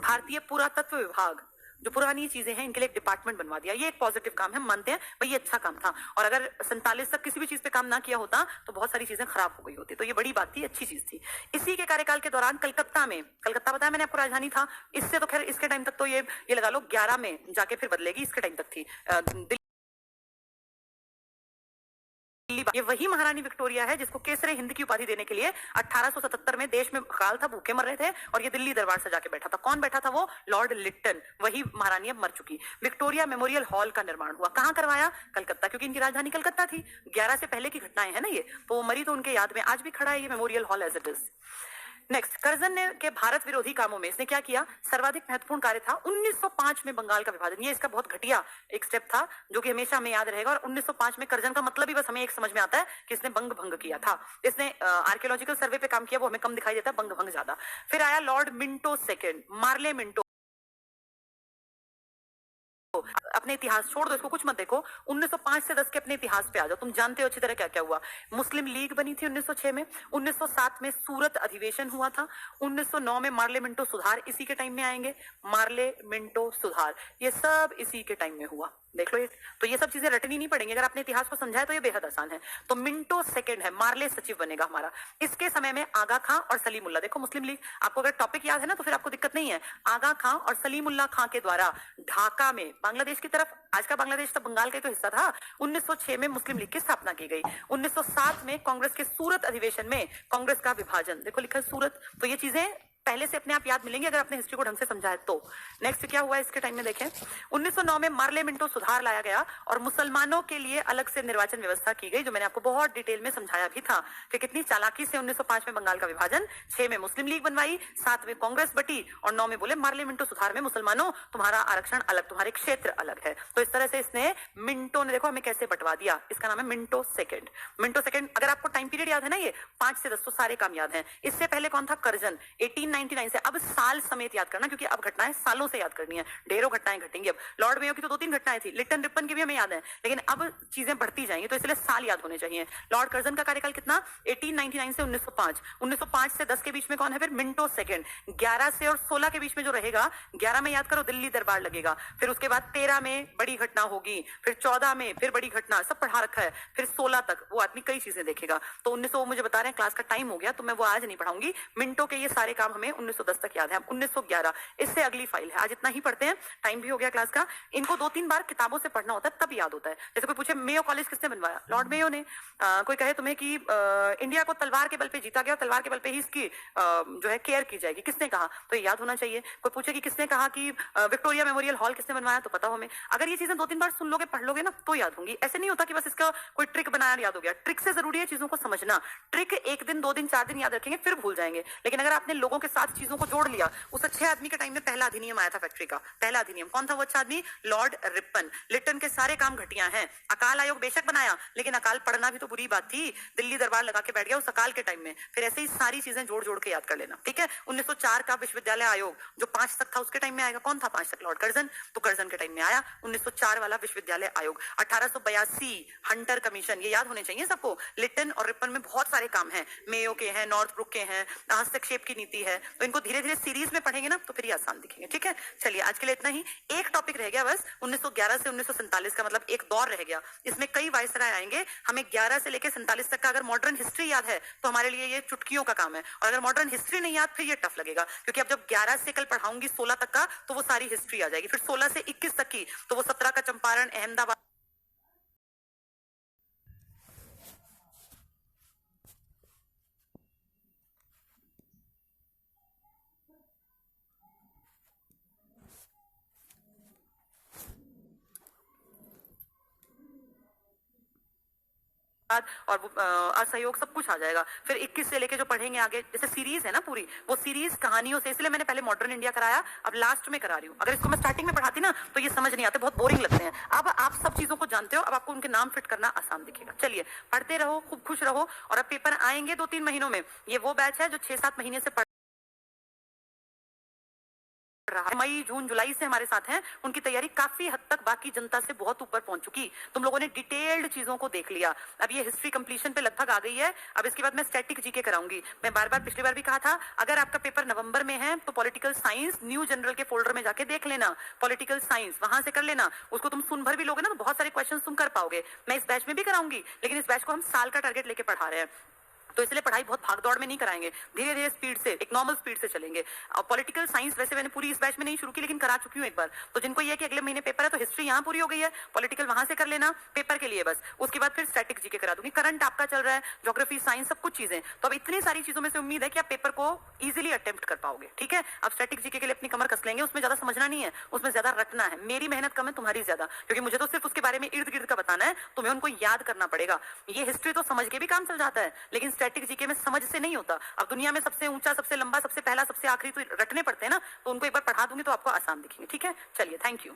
भारतीय पुरातत्व विभाग, जो पुरानी चीजें हैं इनके लिए एक डिपार्टमेंट बनवा दिया। ये एक पॉजिटिव काम है, मानते हैं भाई ये अच्छा काम था। और अगर 47 तक किसी भी चीज पे काम ना किया होता तो बहुत सारी चीजें खराब हो गई होती। तो ये बड़ी बात थी, अच्छी चीज थी। इसी के कार्यकाल के दौरान कलकत्ता में, कलकत्ता बताया मैंने आपको राजधानी था, इससे तो खैर इसके टाइम तक तो ये लगा लो 11 में जाके फिर बदलेगी, इसके टाइम तक थी। ये वही महारानी विक्टोरिया है जिसको केसरे हिंद की उपाधि देने के लिए 1877 में देश में अकाल था, भूखे मर रहे थे, और ये दिल्ली दरबार सजा के बैठा था। कौन बैठा था? वो लॉर्ड लिट्टन। वही महारानी अब मर चुकी। विक्टोरिया मेमोरियल हॉल का निर्माण हुआ। कहां करवाया? कलकत्ता, क्योंकि इनकी राजधानी कलकत्ता थी। 11 से पहले की घटनाएं है ना ये, तो वो मरी तो उनके याद में आज भी खड़ा है ये memorial hall as it is. Next, Curzon ने के भारत विरोधी कामों में इसने क्या किया? सर्वाधिक महत्वपूर्ण कार्य था 1905 में बंगाल का विभाजन। ये इसका बहुत घटिया एक स्टेप था जो कि हमेशा हमें याद रहेगा। और 1905 में कर्जन का मतलब ही बस हमें एक समझ में आता है कि इसने बंग भंग किया था। इसने आर्कियोलॉजिकल सर्वे पे काम किया, वो हमें कम दिखाई देता है, बंग भंग ज्यादा। फिर आया Lord Minto second, Morley Minto. अपने इतिहास छोड़ दो, इसको कुछ मत देखो, 1905 से 10 के अपने इतिहास पे आ जाओ। तुम जानते हो अच्छी तरह क्या क्या हुआ। मुस्लिम लीग बनी थी 1906 में, 1907 में सूरत अधिवेशन हुआ था, 1909 में मार्ले मिंटो सुधार, इसी के टाइम में आएंगे मार्ले मिंटो सुधार, ये सब इसी के टाइम में हुआ। देख लो ये, तो ये सब चीजें रटनी नहीं पड़ेंगी, अगर आपने इतिहास को समझा है तो ये बेहद आसान है। तो मिंटो सेकंड है, मार्ले सचिव बनेगा हमारा। इसके समय में आगा खां और सलीमुल्लाह, देखो मुस्लिम लीग, आपको अगर टॉपिक याद है ना तो फिर आपको दिक्कत नहीं है। आगा खां और सलीमुल्लाह खां के द्वारा ढाका में, बांग्लादेश की तरफ, आज का बांग्लादेश तो बंगाल का ही तो हिस्सा था, 1906 में मुस्लिम लीग की स्थापना की गई। 1907 में कांग्रेस के सूरत अधिवेशन में कांग्रेस का विभाजन, देखो लिखा है सूरत। तो ये चीजें पहले से अपने आप याद मिलेंगे अगर आपने हिस्ट्री को ढंग से समझा है तो। नेक्स्ट क्या हुआ इसके टाइम में देखें, 1909 में मार्ले मिंटो सुधार लाया गया और मुसलमानों के लिए अलग से निर्वाचन व्यवस्था की गई, जो मैंने आपको बहुत डिटेल में समझाया भी था कि कितनी चालाकी से 1905 में बंगाल का विभाजन, 6 में मुस्लिम लीग बनवाई, 7 में कांग्रेस बटी, और 9 में बोले मार्ले मिंटो सुधार में मुसलमानों तुम्हारा आरक्षण अलग, तुम्हारे क्षेत्र अलग है। तो इस तरह से इसने, मिंटो ने देखो हमें कैसे बंटवा दिया। इसका नाम है मिंटो सेकंड। मिंटो सेकंड, अगर आपको टाइम पीरियड याद है ना, ये 5 से 10 तो सारे काम याद है। इससे पहले कौन था? कर्जन, 1899 से। अब साल समेत याद करना क्योंकि अब घटनाएं सालों से याद करनी है, ढेरों घटनाएं घटेंगी। अब लॉर्ड मेयो की तो 2-3 घटनाएं थी, लिट्टन रिपन की भी हमें याद है, लेकिन अब चीजें बढ़ती जाएंगी तो इसलिए साल याद होने चाहिए। लॉर्ड कर्जन का कार्यकाल कितना? 1899 से 1905। 1905 से 10 के बीच में कौन है? फिर मिंटो सेकंड। 11 से और 16 के बीच में जो रहेगा, 11 में याद करो दिल्ली दरबार लगेगा, फिर उसके बाद 13 में बड़ी घटना होगी, फिर 14 में फिर बड़ी घटना, सब पढ़ा रखा है, फिर 16 तक वो आदमी कई चीजें देखेगा। तो 1900 मुझे बता रहे हैं क्लास का टाइम हो गया तो मैं वो आज नहीं पढ़ाऊंगी। मिंटो के ये सारे काम हमें 1910 तक याद है। 1911 इससे अगली फाइल है, आज इतना ही पढ़ते हैं, टाइम भी हो गया क्लास का। इनको 2-3 बार किताबों से पढ़ना होता है तब याद होता है। जैसे कोई पूछे मेयो कॉलेज किसने बनवाया? लॉर्ड मेयो ने। कोई कहे तुम्हें कि इंडिया को तलवार के बल पे जीता गया, तलवार के बल पे ही इसकी जो है केयर की जाएगी, किसने कहा? तो ये याद होना चाहिए। कोई पूछे कि किसने कहा कि विक्टोरिया मेमोरियल हॉल किसने बनवाया, तो पता हो हमें। अगर ये चीजें 2-3 बार सुन लोगे, पढ़ लोगे ना तो याद होंगी। ऐसे नहीं होता कि बस इसका कोई ट्रिक बनाया याद हो गया। ट्रिक से जरूरी है चीजों को समझना। ट्रिक 1 दिन 2 दिन 4 दिन याद रखेंगे फिर भूल जाएंगे, लेकिन अगर आपने लोगों के के साथ चीजों को जोड़ लिया। उस अच्छे आदमी के टाइम में पहला अधिनियम आया था फैक्ट्री का, पहला अधिनियम। कौन था वो अच्छा आदमी? Lord Ripon. लिटन के सारे काम घटिया हैं। अकाल आयोग बेशक बनाया, लेकिन अकाल पढ़ना भी तो बुरी बात थी। दिल्ली दरबार लगा के बैठ गया उस अकाल के टाइम में। फिर ऐसे ही सारी चीजें जोड़ जोड़ के याद कर लेना, ठीक है। 1904 का विश्वविद्यालय आयोग जो 5 तक था उसके टाइम में आएगा। कौन था 5 तक? Lord Curzon. तो कर्जन के टाइम में आया 1904 वाला विश्वविद्यालय आयोग। 1882 हंटर कमीशन, ये याद होने चाहिए सबको। लिटन और रिपन में बहुत सारे काम हैं, मेयो के हैं, नॉर्थब्रुक के हैं, हस्तक्षेप की नीति है। तो इनको धीरे धीरे सीरीज में पढ़ेंगे ना तो फिर ये आसान दिखेंगे, ठीक है। चलिए आज के लिए इतना ही। एक टॉपिक रह गया बस, 1911 से 1947 का, मतलब एक दौर रह गया। इसमें कई वायसराय आएंगे। हमें 11 से लेकर 47 तक का अगर मॉडर्न हिस्ट्री याद है तो हमारे लिए ये चुटकियों का काम है, और अगर मॉडर्न हिस्ट्री नहीं याद फिर ये टफ लगेगा, क्योंकि अब जब 11 से कल पढ़ाऊंगी 16 तक का तो वो सारी हिस्ट्री आ जाएगी। फिर 16 से 21 तक की तो वो 17 का चंपारण, अहमदाबाद, और वो असहयोग सब कुछ आ जाएगा। फिर 21 से लेके जो पढ़ेंगे आगे, जैसे सीरीज है ना पूरी, वो सीरीज कहानियों से, इसलिए मैंने पहले मॉडर्न इंडिया कराया, अब लास्ट में करा रही हूँ। अगर इसको मैं स्टार्टिंग में पढ़ाती ना तो ये समझ नहीं आते, बहुत बोरिंग लगते हैं। अब आप सब चीजों को जानते हो, अब आपको उनके नाम फिट करना आसान दिखेगा। चलिए पढ़ते रहो, खूब खुश रहो। और अब पेपर आएंगे 2-3 महीनों में। ये वो बैच है जो 6-7 महीने से रहा है, मई जून जुलाई से हमारे साथ हैं। उनकी तैयारी काफी हद तक बाकी जनता से बहुत ऊपर पहुंच चुकी। तुम लोगों ने डिटेल्ड चीजों को देख लिया। अब ये हिस्ट्री कंप्लीशन पे लगभग आ गई है। अब इसके बाद मैं स्टैटिक जीके कराऊंगी। मैं बार बार पिछली बार भी कहा था, अगर आपका पेपर नवंबर में है तो पॉलिटिकल साइंस न्यू जनरल के फोल्डर में जाके देख लेना, पॉलिटिकल साइंस वहां से कर लेना। उसको तुम सुन भर भी लोगे ना तो बहुत सारे क्वेश्चन तुम कर पाओगे। मैं इस बैच में भी कराऊंगी, लेकिन इस बैच को हम साल का टारगेट लेके पढ़ा रहे हैं, तो इसलिए पढ़ाई बहुत भागदौड़ में नहीं कराएंगे, धीरे धीरे स्पीड से, एक नॉर्मल स्पीड से चलेंगे। और पॉलिटिकल साइंस वैसे मैंने पूरी इस बैच में नहीं शुरू की, लेकिन करा चुकी हूँ एक बार। तो जिनको ये है कि अगले महीने पेपर है तो हिस्ट्री यहाँ पूरी हो गई है, पॉलिटिकल वहां से कर लेना पेपर के लिए बस। उसके बाद फिर स्टैटिक जीके करा दूंगी, करंट आपका चल रहा है, ज्योग्राफी, साइंस, सब कुछ चीजें। तो अब इतनी सारी चीजों में से उम्मीद है कि आप पेपर को इजिली अटेम्प्ट कर पाओगे, ठीक है। अब स्टैटिक जीके के लिए अपनी कमर कस लेंगे, उसमें ज्यादा समझना नहीं है, उसमें ज्यादा रटना है। मेरी मेहनत कम है, तुम्हारी ज्यादा, क्योंकि मुझे तो सिर्फ उसके बारे में इर्द गिर्द का बताना है, तुम्हें उनको याद करना पड़ेगा। ये हिस्ट्री तो समझ के भी काम चल जाता है, लेकिन स्टैटिक जीके में समझ से नहीं होता। अब दुनिया में सबसे ऊंचा, सबसे लंबा, सबसे पहला, सबसे आखिरी तो रटने पड़ते हैं ना, तो उनको एक बार पढ़ा दूंगी तो आपको आसान दिखेंगे, ठीक है। चलिए, थैंक यू।